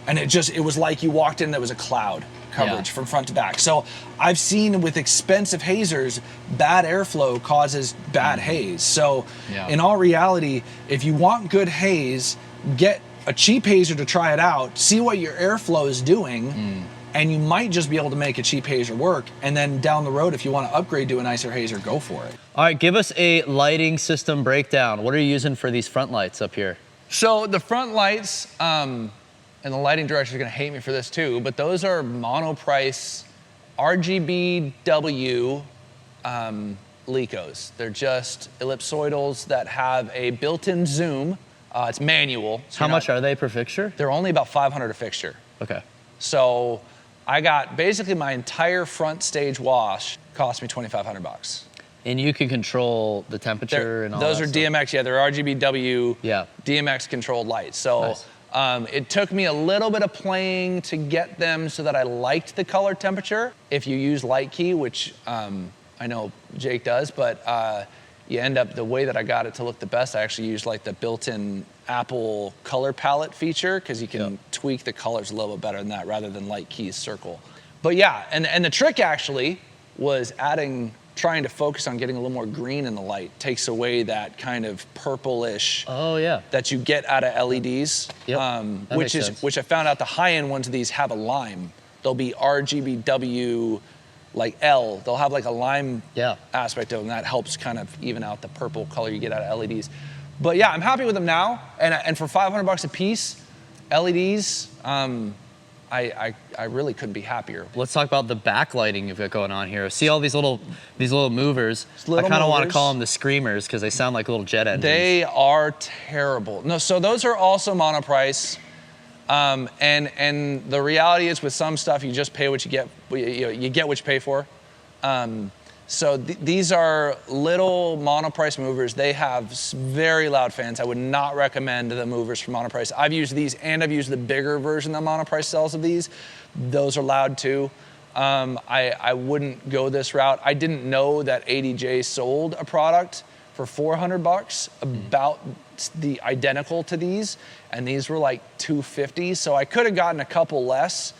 and it was like you walked in, there was a cloud coverage from front to back. So I've seen with expensive hazers, bad airflow causes bad haze. So in all reality, if you want good haze, get a cheap hazer to try it out, see what your airflow is doing, and you might just be able to make a cheap hazer work. And then down the road, if you want to upgrade to a nicer hazer, go for it. All right, give us a lighting system breakdown. What are you using for these front lights up here? So the front lights, and the lighting director is going to hate me for this too, but those are monoprice RGBW Lecos. They're just ellipsoidals that have a built-in zoom. It's manual. So how much are they per fixture? They're only about $500 a fixture. Okay. So I got basically my entire front stage wash cost me $2,500. And you can control the temperature and all that. Those are DMX, they're RGBW DMX controlled lights. So it took me a little bit of playing to get them so that I liked the color temperature. If you use light key, which I know Jake does, but you end up, the way that I got it to look the best, I actually used like the built-in Apple color palette feature, because you can tweak the colors a little bit better than that rather than light keys circle. But yeah, and the trick actually was trying to focus on getting a little more green in the light. Takes away that kind of purplish that you get out of LEDs, which I found out the high-end ones of these have a lime. They'll be RGBW like L. They'll have like a lime aspect of them. That helps kind of even out the purple color you get out of LEDs. But yeah, I'm happy with them now. And for $500 a piece, LEDs, I really couldn't be happier. Let's talk about the backlighting you've got going on here. See all these little movers. I kind of want to call them the screamers because they sound like little jet engines. They are terrible. No, so those are also monoprice. And the reality is, with some stuff, you just pay what you get. You get what you pay for. So these are little monoprice movers. They have very loud fans. I would not recommend the movers from monoprice. I've used these, and I've used the bigger version that monoprice sells of these. Those are loud too. I wouldn't go this route. I didn't know that 80J sold a product for $400 about the identical to these, and these were like $250. So I could have gotten a couple less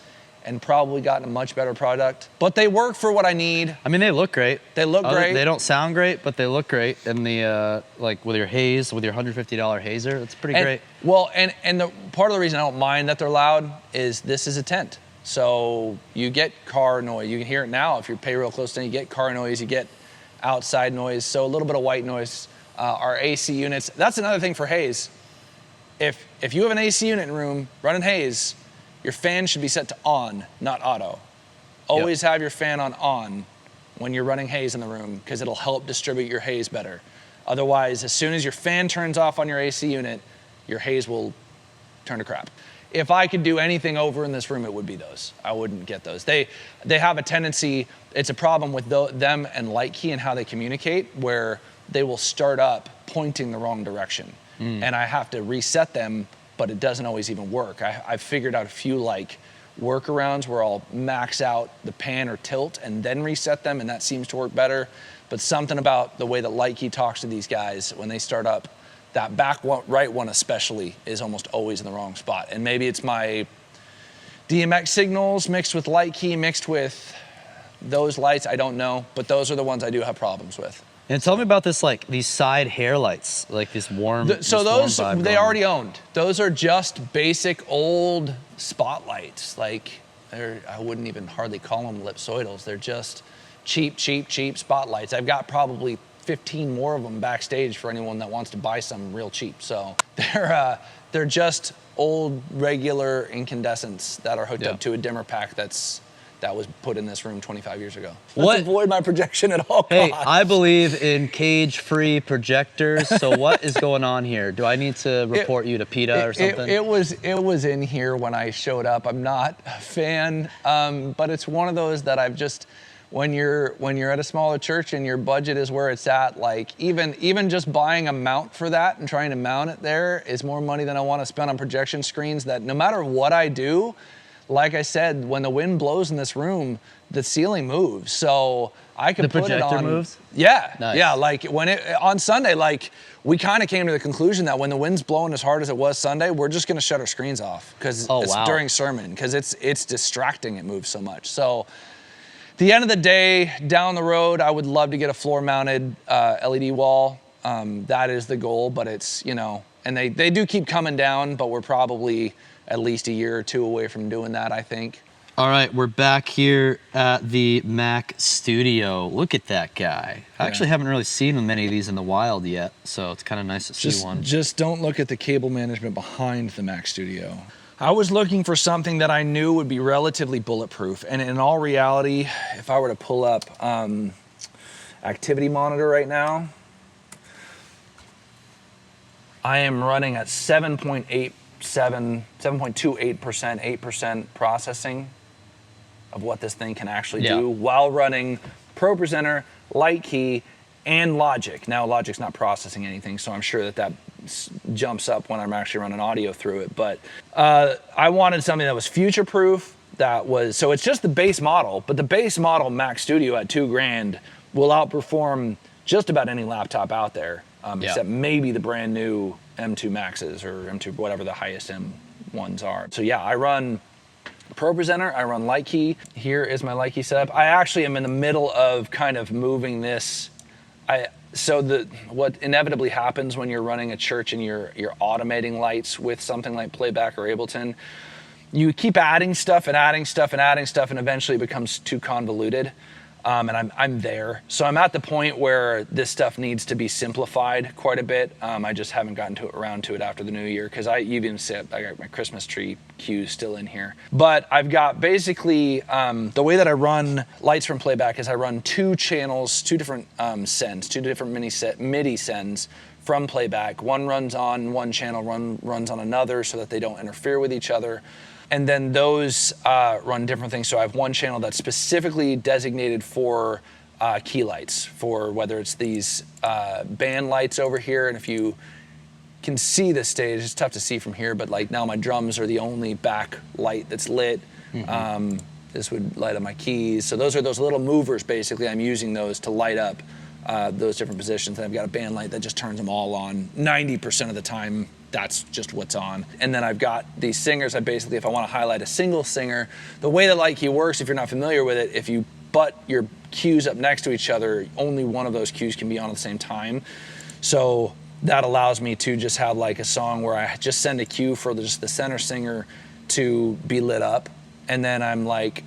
and probably gotten a much better product. But they work for what I need. I mean, they look great. They look great. They don't sound great, but they look great. And the like with your haze, with your $150 hazer, it's pretty great. Well, and the part of the reason I don't mind that they're loud is this is a tent. So you get car noise. You can hear it now if you pay real close to it. You get car noise, you get outside noise, so a little bit of white noise. Our AC units, that's another thing for haze. If you have an AC unit in a room running haze, your fan should be set to on, not auto. Always have your fan on when you're running haze in the room because it'll help distribute your haze better. Otherwise, as soon as your fan turns off on your AC unit, your haze will turn to crap. If I could do anything over in this room, it would be those. I wouldn't get those. They have a tendency, it's a problem with them and Light Key and how they communicate, where they will start up pointing the wrong direction. And I have to reset them, but it doesn't always even work. I've figured out a few like workarounds where I'll max out the pan or tilt and then reset them, and that seems to work better. But something about the way that Light Key talks to these guys when they start up, that back one, right one especially, is almost always in the wrong spot. And maybe it's my DMX signals mixed with Light Key, mixed with those lights, I don't know. But those are the ones I do have problems with. And tell me about this, like these side hair lights, like this warm. So those they already owned. Those are just basic old spotlights. Like I wouldn't even hardly call them ellipsoidals. They're just cheap spotlights. I've got probably 15 more of them backstage for anyone that wants to buy some real cheap. So they're just old regular incandescents that are hooked up to a dimmer pack that was put in this room 25 years ago. Let's avoid my projection at all costs. Hey, I believe in cage-free projectors. So what is going on here? Do I need to report you to PETA or something? It was in here when I showed up. I'm not a fan, but it's one of those that I've just, when you're at a smaller church and your budget is where it's at, like even just buying a mount for that and trying to mount it there is more money than I want to spend on projection screens that no matter what I do, like I said, when the wind blows in this room, the ceiling moves. So I could put it on. The projector moves? Yeah. Nice. Yeah, like on Sunday, like we kind of came to the conclusion that when the wind's blowing as hard as it was Sunday, we're just going to shut our screens off because it's during sermon, because it's distracting. It moves so much. So at the end of the day, down the road, I would love to get a floor-mounted LED wall. That is the goal, but it's, and they do keep coming down, but we're probably at least a year or two away from doing that, I think. All right, we're back here at the Mac studio. Look at that guy. I actually haven't really seen many of these in the wild yet, so it's kind of nice to see one. Just don't look at the cable management behind the Mac studio. I was looking for something that I knew would be relatively bulletproof, and in all reality, if I were to pull up activity monitor right now, I am running at 7.28%, 8% processing of what this thing can actually do while running Pro Presenter, Light Key, and Logic. Now Logic's not processing anything, so I'm sure that jumps up when I'm actually running audio through it. But I wanted something that was future-proof, so it's just the base model, but the base model Mac Studio at $2,000 will outperform just about any laptop out there, except maybe the brand new M2 Maxes or M2, whatever the highest M ones are. So yeah, I run Pro Presenter, I run Light Key. Here is my Light Key setup. I actually am in the middle of kind of moving this. What inevitably happens when you're running a church and you're automating lights with something like Playback or Ableton, you keep adding stuff and adding stuff and adding stuff, and eventually it becomes too convoluted. And I'm there. So I'm at the point where this stuff needs to be simplified quite a bit. I just haven't gotten around to it after the new year, because I got my Christmas tree cues still in here. But I've got basically, the way that I run lights from Playback is I run two channels, two different sends, two different MIDI sends from Playback. One runs on one channel, one runs on another, so that they don't interfere with each other. And then those run different things. So I have one channel that's specifically designated for key lights, for whether it's these band lights over here. And if you can see the stage, it's tough to see from here, but like now my drums are the only back light that's lit. Mm-hmm. This would light up my keys. So those are those little movers, basically. I'm using those to light up those different positions. And I've got a band light that just turns them all on 90% of the time that's just what's on. And then I've got these singers. I basically, if I want to highlight a single singer, the way that light key works, if you're not familiar with it, if you butt your cues up next to each other, only one of those cues can be on at the same time. So that allows me to just have like a song where I just send a cue for just the center singer to be lit up, and then I'm like,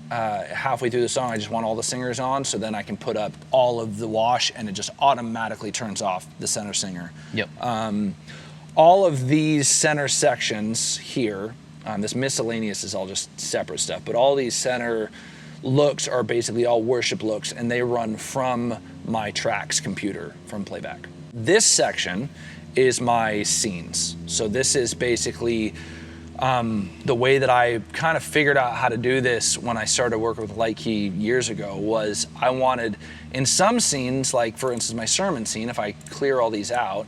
halfway through the song, I just want all the singers on, so then I can put up all of the wash, and it just automatically turns off the center singer. Yep. All of these center sections here, this miscellaneous is all just separate stuff, but all these center looks are basically all worship looks, and they run from my tracks computer from Playback. This section is my scenes. So this is basically the way that I kind of figured out how to do this when I started working with light key years ago was I wanted, in some scenes, like for instance my sermon scene, if I clear all these out,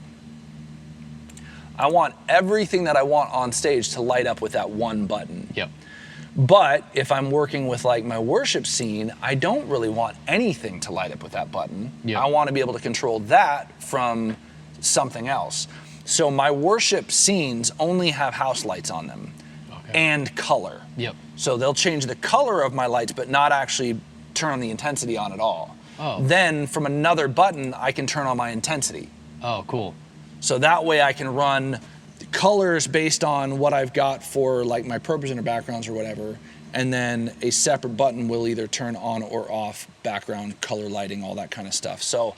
I want everything that I want on stage to light up with that one button. Yep. But if I'm working with like my worship scene, I don't really want anything to light up with that button. Yep. I want to be able to control that from something else. So my worship scenes only have house lights on them and color. Yep. So they'll change the color of my lights, but not actually turn the intensity on at all. Oh. Then from another button, I can turn on my intensity. Oh, cool. So that way I can run colors based on what I've got for like my ProPresenter backgrounds or whatever, and then a separate button will either turn on or off background, color lighting, all that kind of stuff. So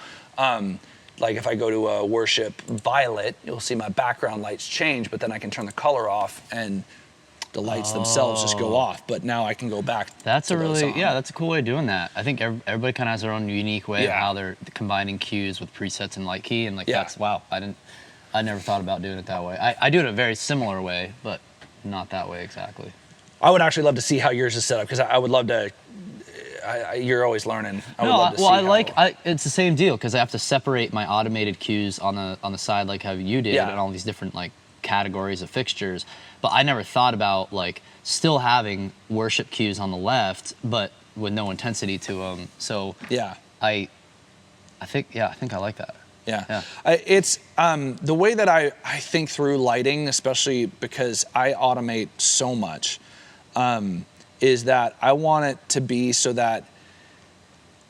like if I go to a worship violet, you'll see my background lights change, but then I can turn the color off and the lights themselves just go off. But now I can go back. That's to a those really, on. yeah, that's a cool way of doing that. I think everybody kind of has their own unique way of Yeah. how they're combining cues with presets and light key, and like Yeah. that's, wow, I never thought about doing it that way. I do it a very similar way, but not that way exactly. I would actually love to see how yours is set up, because I would love to. You're always learning. I would love to see it's the same deal because I have to separate my automated cues on the side like how you did, Yeah. and all these different like categories of fixtures. But I never thought about like still having worship cues on the left, but with no intensity to them. So Yeah. I think I like that. Yeah. It's the way that I think through lighting, especially because I automate so much, is that I want it to be so that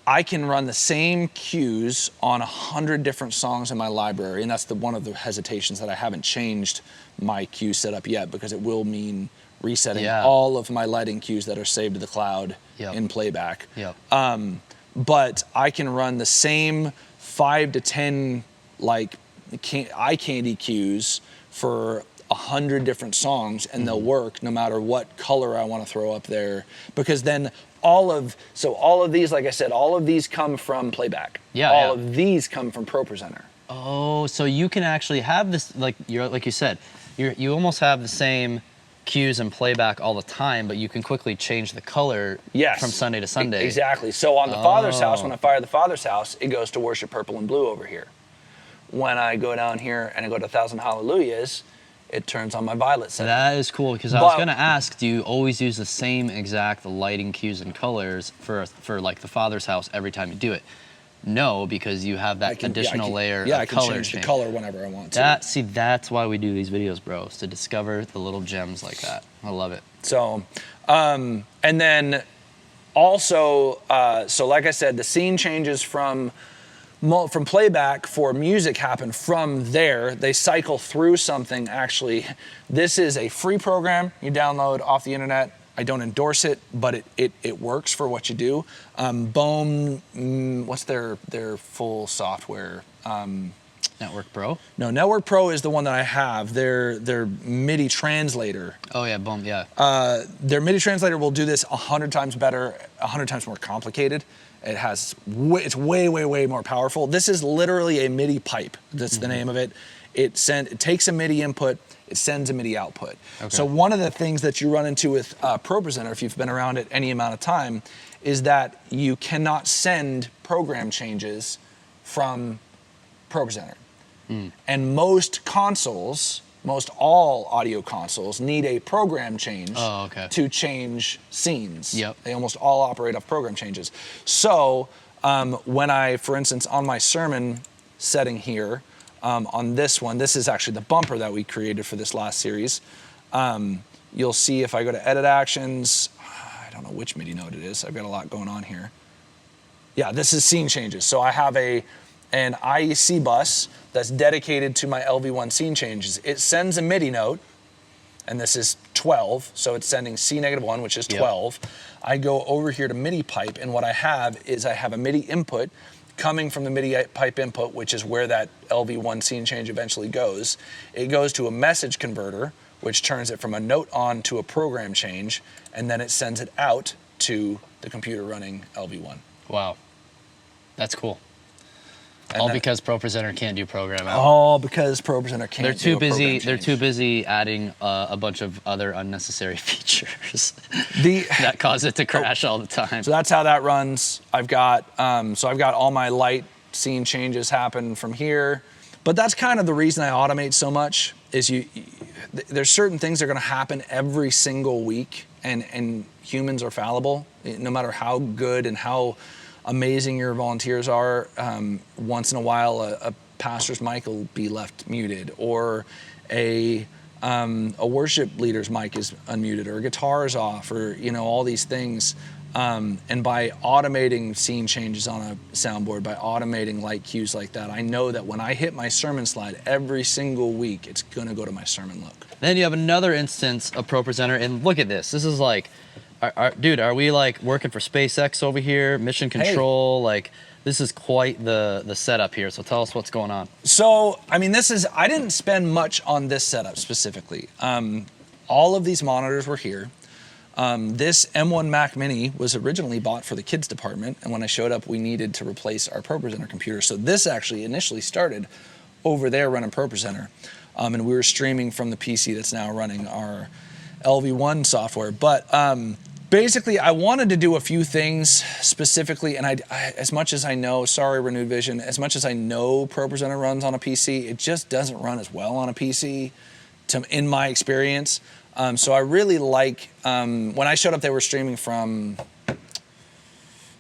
I can run the same cues on 100 different songs in my library. And that's one of the hesitations that I haven't changed my cue setup yet, because it will mean resetting all of my lighting cues that are saved to the cloud in Playback. Yep. But I can run the same 5 to 10 like eye candy cues for 100 different songs, and they'll work no matter what color I want to throw up there, because then all of these, like I said, all of these come from Playback. All of these come from ProPresenter. Oh, so you can actually have this, like you said, you almost have the same cues in Playback all the time, but you can quickly change the color from Sunday to Sunday. Exactly. So on the Father's house, when I fire the Father's house, it goes to worship purple and blue over here. When I go down here and I go to 1,000 Hallelujahs, it turns on my violet setting. That is cool, because I was going to ask, do you always use the same exact lighting cues and colors for like the Father's house every time you do it? No, because you have that additional layer of color. Yeah, I can change the color whenever I want to. That's why we do these videos, bro, is to discover the little gems like that. I love it. So, and then also, so like I said, the scene changes from Playback for music happen from there. They cycle through something, actually. This is a free program you download off the internet. I don't endorse it, but it works for what you do. Bohm, what's their full software? Network Pro? No, Network Pro is the one that I have. Their MIDI translator. Oh yeah, Boom, yeah. Their MIDI translator will do this 100 times better, 100 times more complicated. It's way more powerful. This is literally a MIDI pipe. That's the name of it. It takes a MIDI input, it sends a MIDI output. Okay. So one of the things that you run into with ProPresenter, if you've been around it any amount of time, is that you cannot send program changes from ProPresenter. And most all audio consoles need a program change to change scenes. Yep. They almost all operate off program changes. So when I, for instance, on my sermon setting here, On this one, this is actually the bumper that we created for this last series. You'll see if I go to edit actions, I don't know which MIDI note it is. I've got a lot going on here. Yeah, this is scene changes. So I have an IEC bus that's dedicated to my LV1 scene changes. It sends a MIDI note, and this is 12, so it's sending C-1, which is 12. Yep. I go over here to MIDI pipe, and what I have is I have a MIDI input coming from the MIDI pipe input, which is where that LV1 scene change eventually goes. It goes to a message converter, which turns it from a note on to a program change, and then it sends it out to the computer running LV1. Wow, that's cool. All because ProPresenter can't do program out. All because ProPresenter can't. They're too busy. They're too busy adding a bunch of other unnecessary features that cause it to crash all the time. So that's how that runs. I've got all my light scene changes happen from here. But that's kind of the reason I automate so much. Is there's certain things that are going to happen every single week, and humans are fallible. No matter how good and how amazing your volunteers are, once in a while a pastor's mic will be left muted, or a worship leader's mic is unmuted, or a guitar is off, or all these things. And by automating scene changes on a soundboard, by automating light cues like that, I know that when I hit my sermon slide every single week, it's gonna go to my sermon look. Then you have another instance of ProPresenter, and look at this. This is like, dude, are we like working for SpaceX over here? Mission control, like this is quite the setup here. So tell us what's going on. So, I mean, I didn't spend much on this setup specifically. All of these monitors were here. This M1 Mac Mini was originally bought for the kids department, and when I showed up, we needed to replace our ProPresenter computer. So this actually initially started over there running ProPresenter, and we were streaming from the PC that's now running our LV1 software. But basically, I wanted to do a few things specifically, and I as much as I know, sorry Renewed Vision, as much as I know ProPresenter runs on a PC, it just doesn't run as well on a PC, in my experience. So I really like, when I showed up, they were streaming from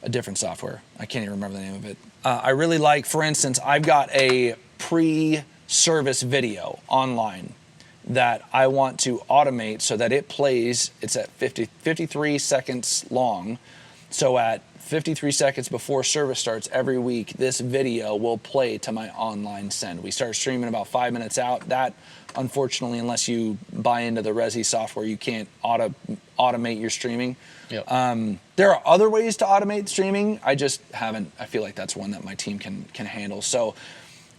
a different software. I can't even remember the name of it. I really like, for instance, I've got a pre-service video online that I want to automate so that it plays. It's at 53 seconds long. So at 53 seconds before service starts every week, this video will play to my online send. We start streaming about 5 minutes out. That, unfortunately, unless you buy into the Resi software, you can't automate your streaming. Yep. There are other ways to automate streaming. I just haven't. I feel like that's one that my team can handle. So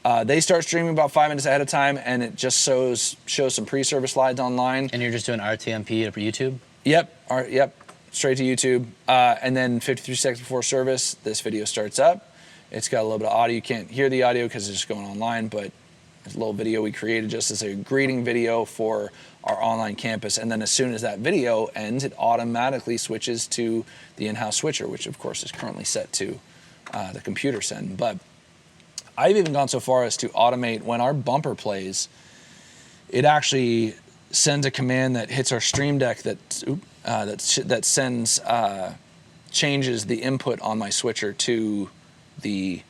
they start streaming about 5 minutes ahead of time, and it just shows some pre-service slides online. And you're just doing RTMP for YouTube? Yep. Straight to YouTube. And then 53 seconds before service, this video starts up. It's got a little bit of audio. You can't hear the audio because it's just going online, but it's a little video we created just as a greeting video for our online campus. And then as soon as that video ends, it automatically switches to the in-house switcher, which of course is currently set to the computer send. But I've even gone so far as to automate when our bumper plays, it actually sends a command that hits our Stream Deck that sends changes the input on my switcher to the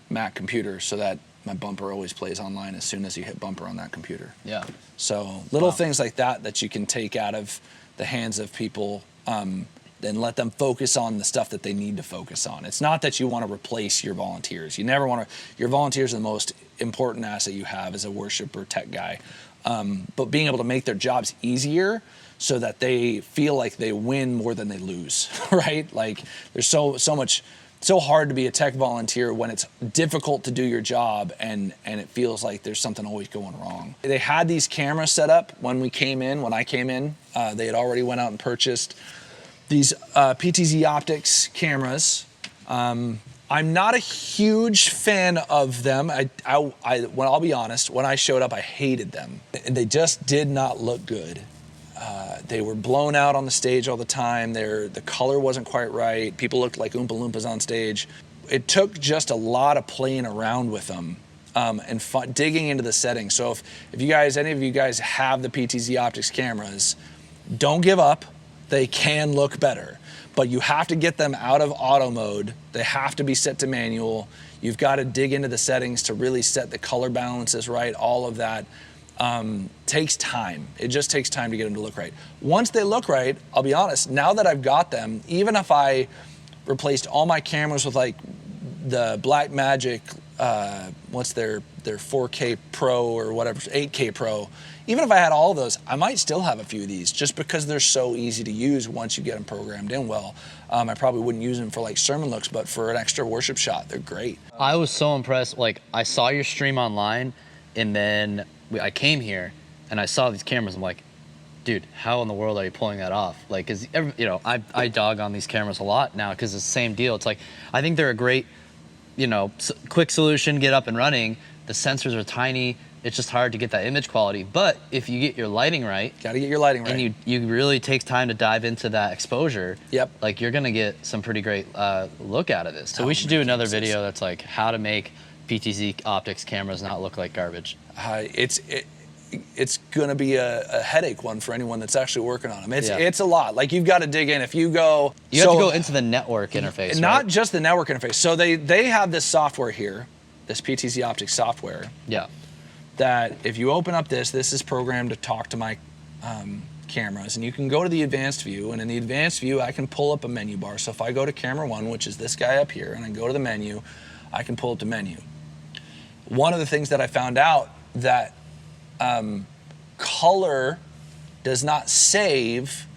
Mac computer so that my bumper always plays online as soon as you hit bumper on that computer. Yeah. So little things like that you can take out of the hands of people, then let them focus on the stuff that they need to focus on. It's not that you want to replace your volunteers. You never want to. Your volunteers are the most important asset you have as a worship or tech guy. But being able to make their jobs easier so that they feel like they win more than they lose, right? Like there's so hard to be a tech volunteer when it's difficult to do your job and it feels like there's something always going wrong. They had these cameras set up when I came in. They had already went out and purchased these PTZ Optics cameras. I'm not a huge fan of them. I'll be honest, when I showed up, I hated them. They just did not look good. They were blown out on the stage all the time. The color wasn't quite right. People looked like Oompa Loompas on stage. It took just a lot of playing around with them and digging into the settings. So if any of you guys have the PTZ Optics cameras, don't give up. They can look better. but you have to get them out of auto mode. They have to be set to manual. You've got to dig into the settings to really set the color balances right. All of that takes time. It just takes time to get them to look right. Once they look right, I'll be honest, now that I've got them, even if I replaced all my cameras with like the Blackmagic, what's their 4K Pro or whatever, 8K Pro, even if I had all of those, I might still have a few of these just because they're so easy to use once you get them programmed in well. I probably wouldn't use them for like sermon looks, but for an extra worship shot, they're great. I was so impressed. Like, I saw your stream online, and then I came here and I saw these cameras. I'm like, dude, how in the world are you pulling that off? Like, cause you know, I dog on these cameras a lot now because it's the same deal. It's like, I think they're a great, you know, quick solution, get up and running. The sensors are tiny. It's just hard to get that image quality. But if you get your lighting right, Gotta get your lighting right. and you really take time to dive into that exposure, Yep. like you're gonna get some pretty great look out of this. So we should do another video that's like how to make PTZ optics cameras not look like garbage. It's gonna be a headache one for anyone that's actually working on them. It's a lot. Like, you've got to dig in. If you go, you have to go into the network interface. not right? just the network interface. So they have this software here, this PTZ optics software. Yeah. That if you open up this is programmed to talk to my cameras, and you can go to the advanced view, and in the advanced view I can pull up a menu bar. So if I go to camera 1, which is this guy up here, and I go to the menu, I can pull up the menu. One of the things that I found out that color does not save,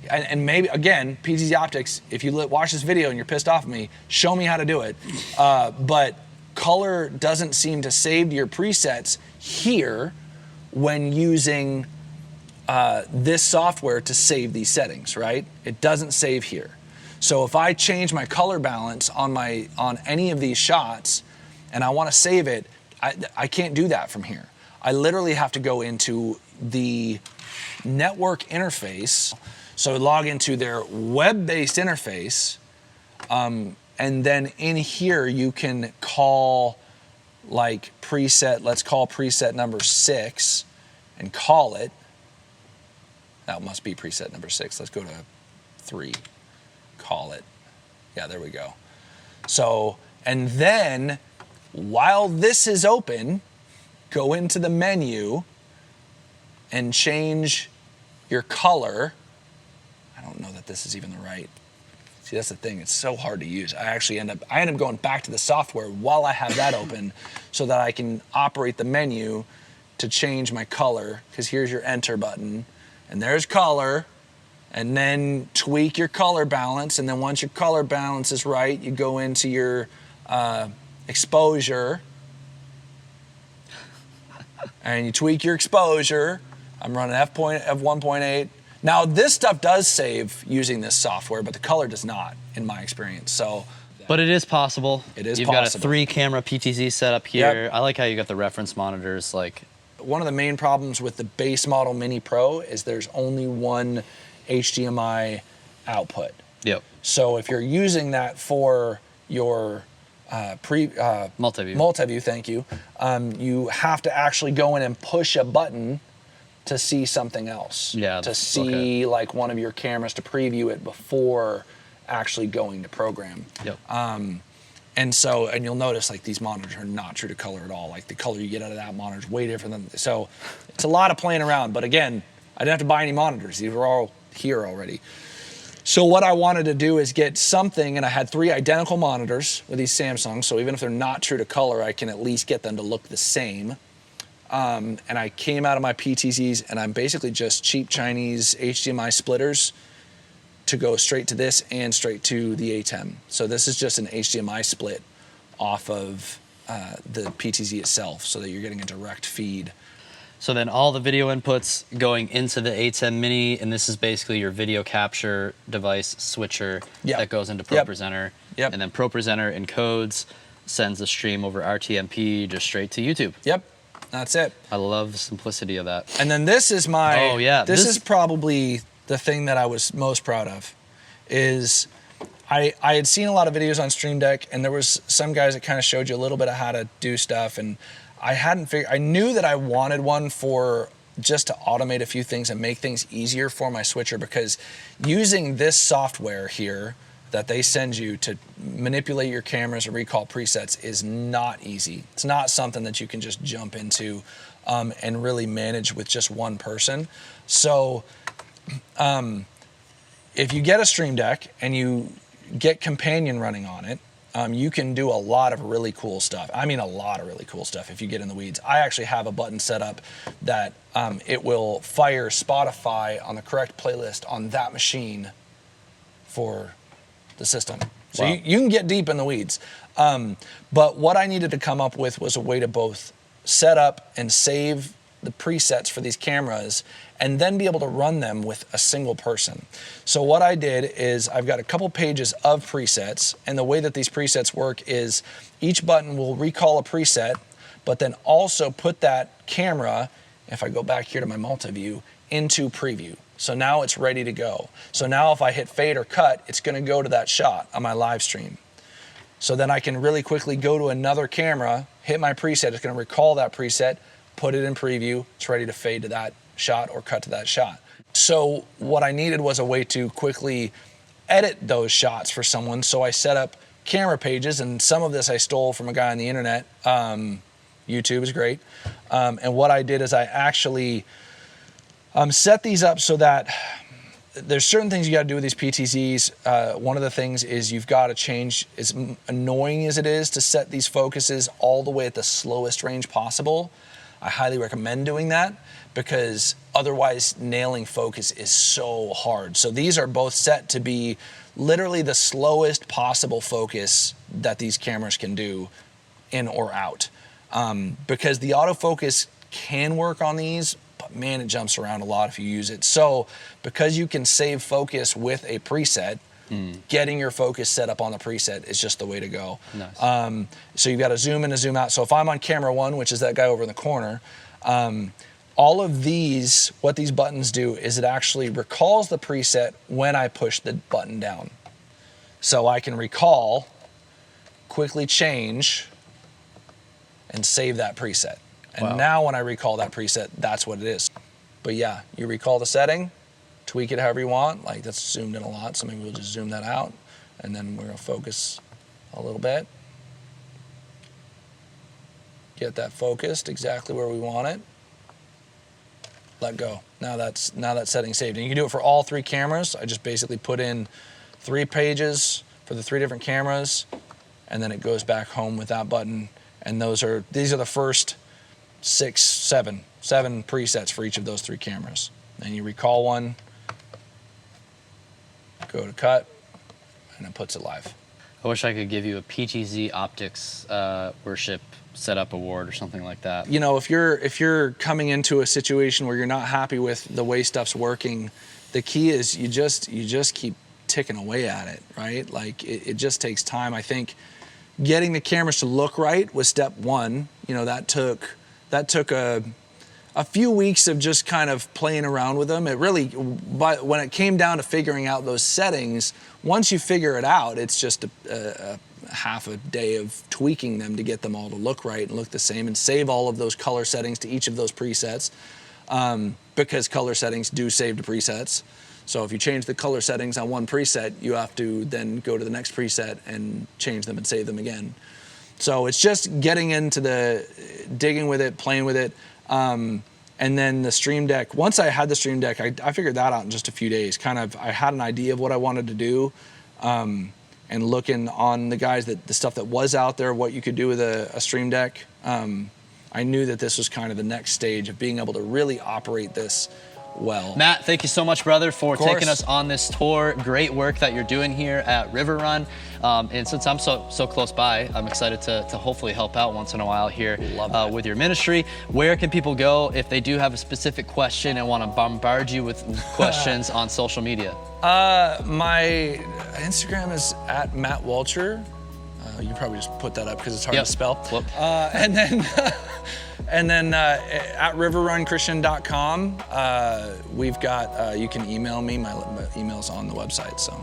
and maybe, again, PTZ Optics, if you watch this video and you're pissed off at me, show me how to do it. But color doesn't seem to save your presets here when using this software to save these settings, right? It doesn't save here. So if I change my color balance on any of these shots and I want to save it, I can't do that from here. I literally have to go into the network interface, so log into their web-based interface, and then in here you can call like preset, let's call preset number 6 and call it. That must be preset number 6. Let's go to 3, call it. Yeah, there we go. So, and then while this is open, go into the menu and change your color. I don't know that this is even the right. See, that's the thing. It's so hard to use. I end up going back to the software while I have that open so that I can operate the menu to change my color, because here's your enter button, and there's color, and then tweak your color balance, and then once your color balance is right, you go into your exposure, and you tweak your exposure. I'm running f1.8. Now, this stuff does save using this software, but the color does not, in my experience. So, but it is possible. It is You've possible. got a 3-camera PTZ set up here. Yep. I like how you got the reference monitors. Like, one of the main problems with the base model Mini Pro is there's only one HDMI output. yep, So if you're using that for your multi-view, thank you, you have to actually go in and push a button to see something else. Yeah. To see like one of your cameras to preview it before actually going to program. Yep. And you'll notice like these monitors are not true to color at all. Like the color you get out of that monitor is way different than, so it's a lot of playing around. But again, I didn't have to buy any monitors. These were all here already. So what I wanted to do is get something, and I had 3 identical monitors with these Samsungs. So even if they're not true to color, I can at least get them to look the same. And I came out of my PTZs, and I'm basically just cheap Chinese HDMI splitters to go straight to this and straight to the ATEM. So this is just an HDMI split off of the PTZ itself, so that you're getting a direct feed. So then all the video inputs going into the ATEM Mini, and this is basically your video capture device switcher that goes into ProPresenter. Yep. And then ProPresenter encodes, sends the stream over RTMP just straight to YouTube. Yep, that's it. I love the simplicity of that. And then this is my, oh yeah, this is probably the thing that I was most proud of, is I had seen a lot of videos on Stream Deck, and there was some guys that kind of showed you a little bit of how to do stuff, and I knew that I wanted one for just to automate a few things and make things easier for my switcher, because using this software here that they send you to manipulate your cameras and recall presets is not easy. It's not something that you can just jump into and really manage with just one person. So if you get a Stream Deck and you get Companion running on it, you can do a lot of really cool stuff. I mean, a lot of really cool stuff if you get in the weeds. I actually have a button set up that it will fire Spotify on the correct playlist on that machine for the system. So Wow. you can get deep in the weeds. But what I needed to come up with was a way to both set up and save the presets for these cameras and then be able to run them with a single person. So what I did is I've got a couple pages of presets, and the way that these presets work is each button will recall a preset, but then also put that camera, if I go back here to my multi-view, into preview. So now it's ready to go. So now if I hit fade or cut, it's gonna go to that shot on my live stream. So then I can really quickly go to another camera, hit my preset, it's gonna recall that preset, put it in preview, it's ready to fade to that shot or cut to that shot. So what I needed was a way to quickly edit those shots for someone. So I set up camera pages, and some of this I stole from a guy on the internet. YouTube is great. And what I did is I actually set these up so that there's certain things you got to do with these PTZs. One of the things is you've got to change, as annoying as it is to set these focuses all the way at the slowest range possible. I highly recommend doing that because otherwise nailing focus is so hard. So these are both set to be literally the slowest possible focus that these cameras can do in or out. Because the autofocus can work on these, but man, it jumps around a lot if you use it. So because you can save focus with a preset, getting your focus set up on the preset is just the way to go. Nice. So you've got to zoom in and zoom out. So if I'm on camera one, which is that guy over in the corner, all of these, what these buttons do is it actually recalls the preset when I push the button down. So I can recall, quickly change, and save that preset. And Wow. now when I recall that preset, that's what it is. But yeah, you recall the setting, tweak it however you want. Like that's zoomed in a lot, so maybe we'll just zoom that out. And then we're gonna focus a little bit. Get that focused exactly where we want it. Let go. Now that setting's saved. And you can do it for all three cameras. I just basically put in 3 pages for the 3 different cameras, and then it goes back home with that button. And these are the first 7 presets for each of those 3 cameras. Then you recall one, go to cut, and it puts it live. I wish I could give you a PTZ Optics Worship Setup Award or something like that. You know, if you're coming into a situation where you're not happy with the way stuff's working, the key is you just keep ticking away at it, right? Like it just takes time. I think getting the cameras to look right was step 1. You know, that took a few weeks of just kind of playing around with them. It really, but when it came down to figuring out those settings, once you figure it out, it's just a half a day of tweaking them to get them all to look right and look the same, and save all of those color settings to each of those presets, because color settings do save to presets. So if you change the color settings on one preset, you have to then go to the next preset and change them and save them again. So it's just getting into digging with it, playing with it. And then the Stream Deck, once I had the Stream Deck, I figured that out in just a few days. I had an idea of what I wanted to do, and looking on the guys, the stuff that was out there, what you could do with a Stream Deck, I knew that this was kind of the next stage of being able to really operate this well. Matt, thank you so much, brother, for course. taking us on this tour. Great work that you're doing here at River Run. And since I'm so close by, I'm excited to hopefully help out once in a while here with your ministry. Where can people go if they do have a specific question and want to bombard you with questions on social media? My Instagram is at Matt Walcher. You probably just put that up because it's hard to spell. Whoop. And then at riverrunchristian.com, we've got, you can email me. My email's on the website. So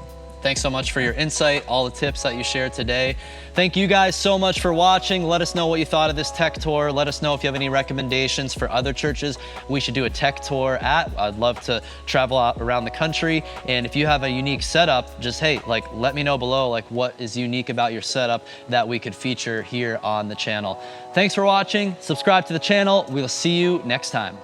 thanks so much for your insight, all the tips that you shared today. Thank you guys so much for watching. Let us know what you thought of this tech tour. Let us know if you have any recommendations for other churches we should do a tech tour at. I'd love to travel out around the country. And if you have a unique setup, just, hey, like, let me know below, like, what is unique about your setup that we could feature here on the channel. Thanks for watching. Subscribe to the channel. We'll see you next time.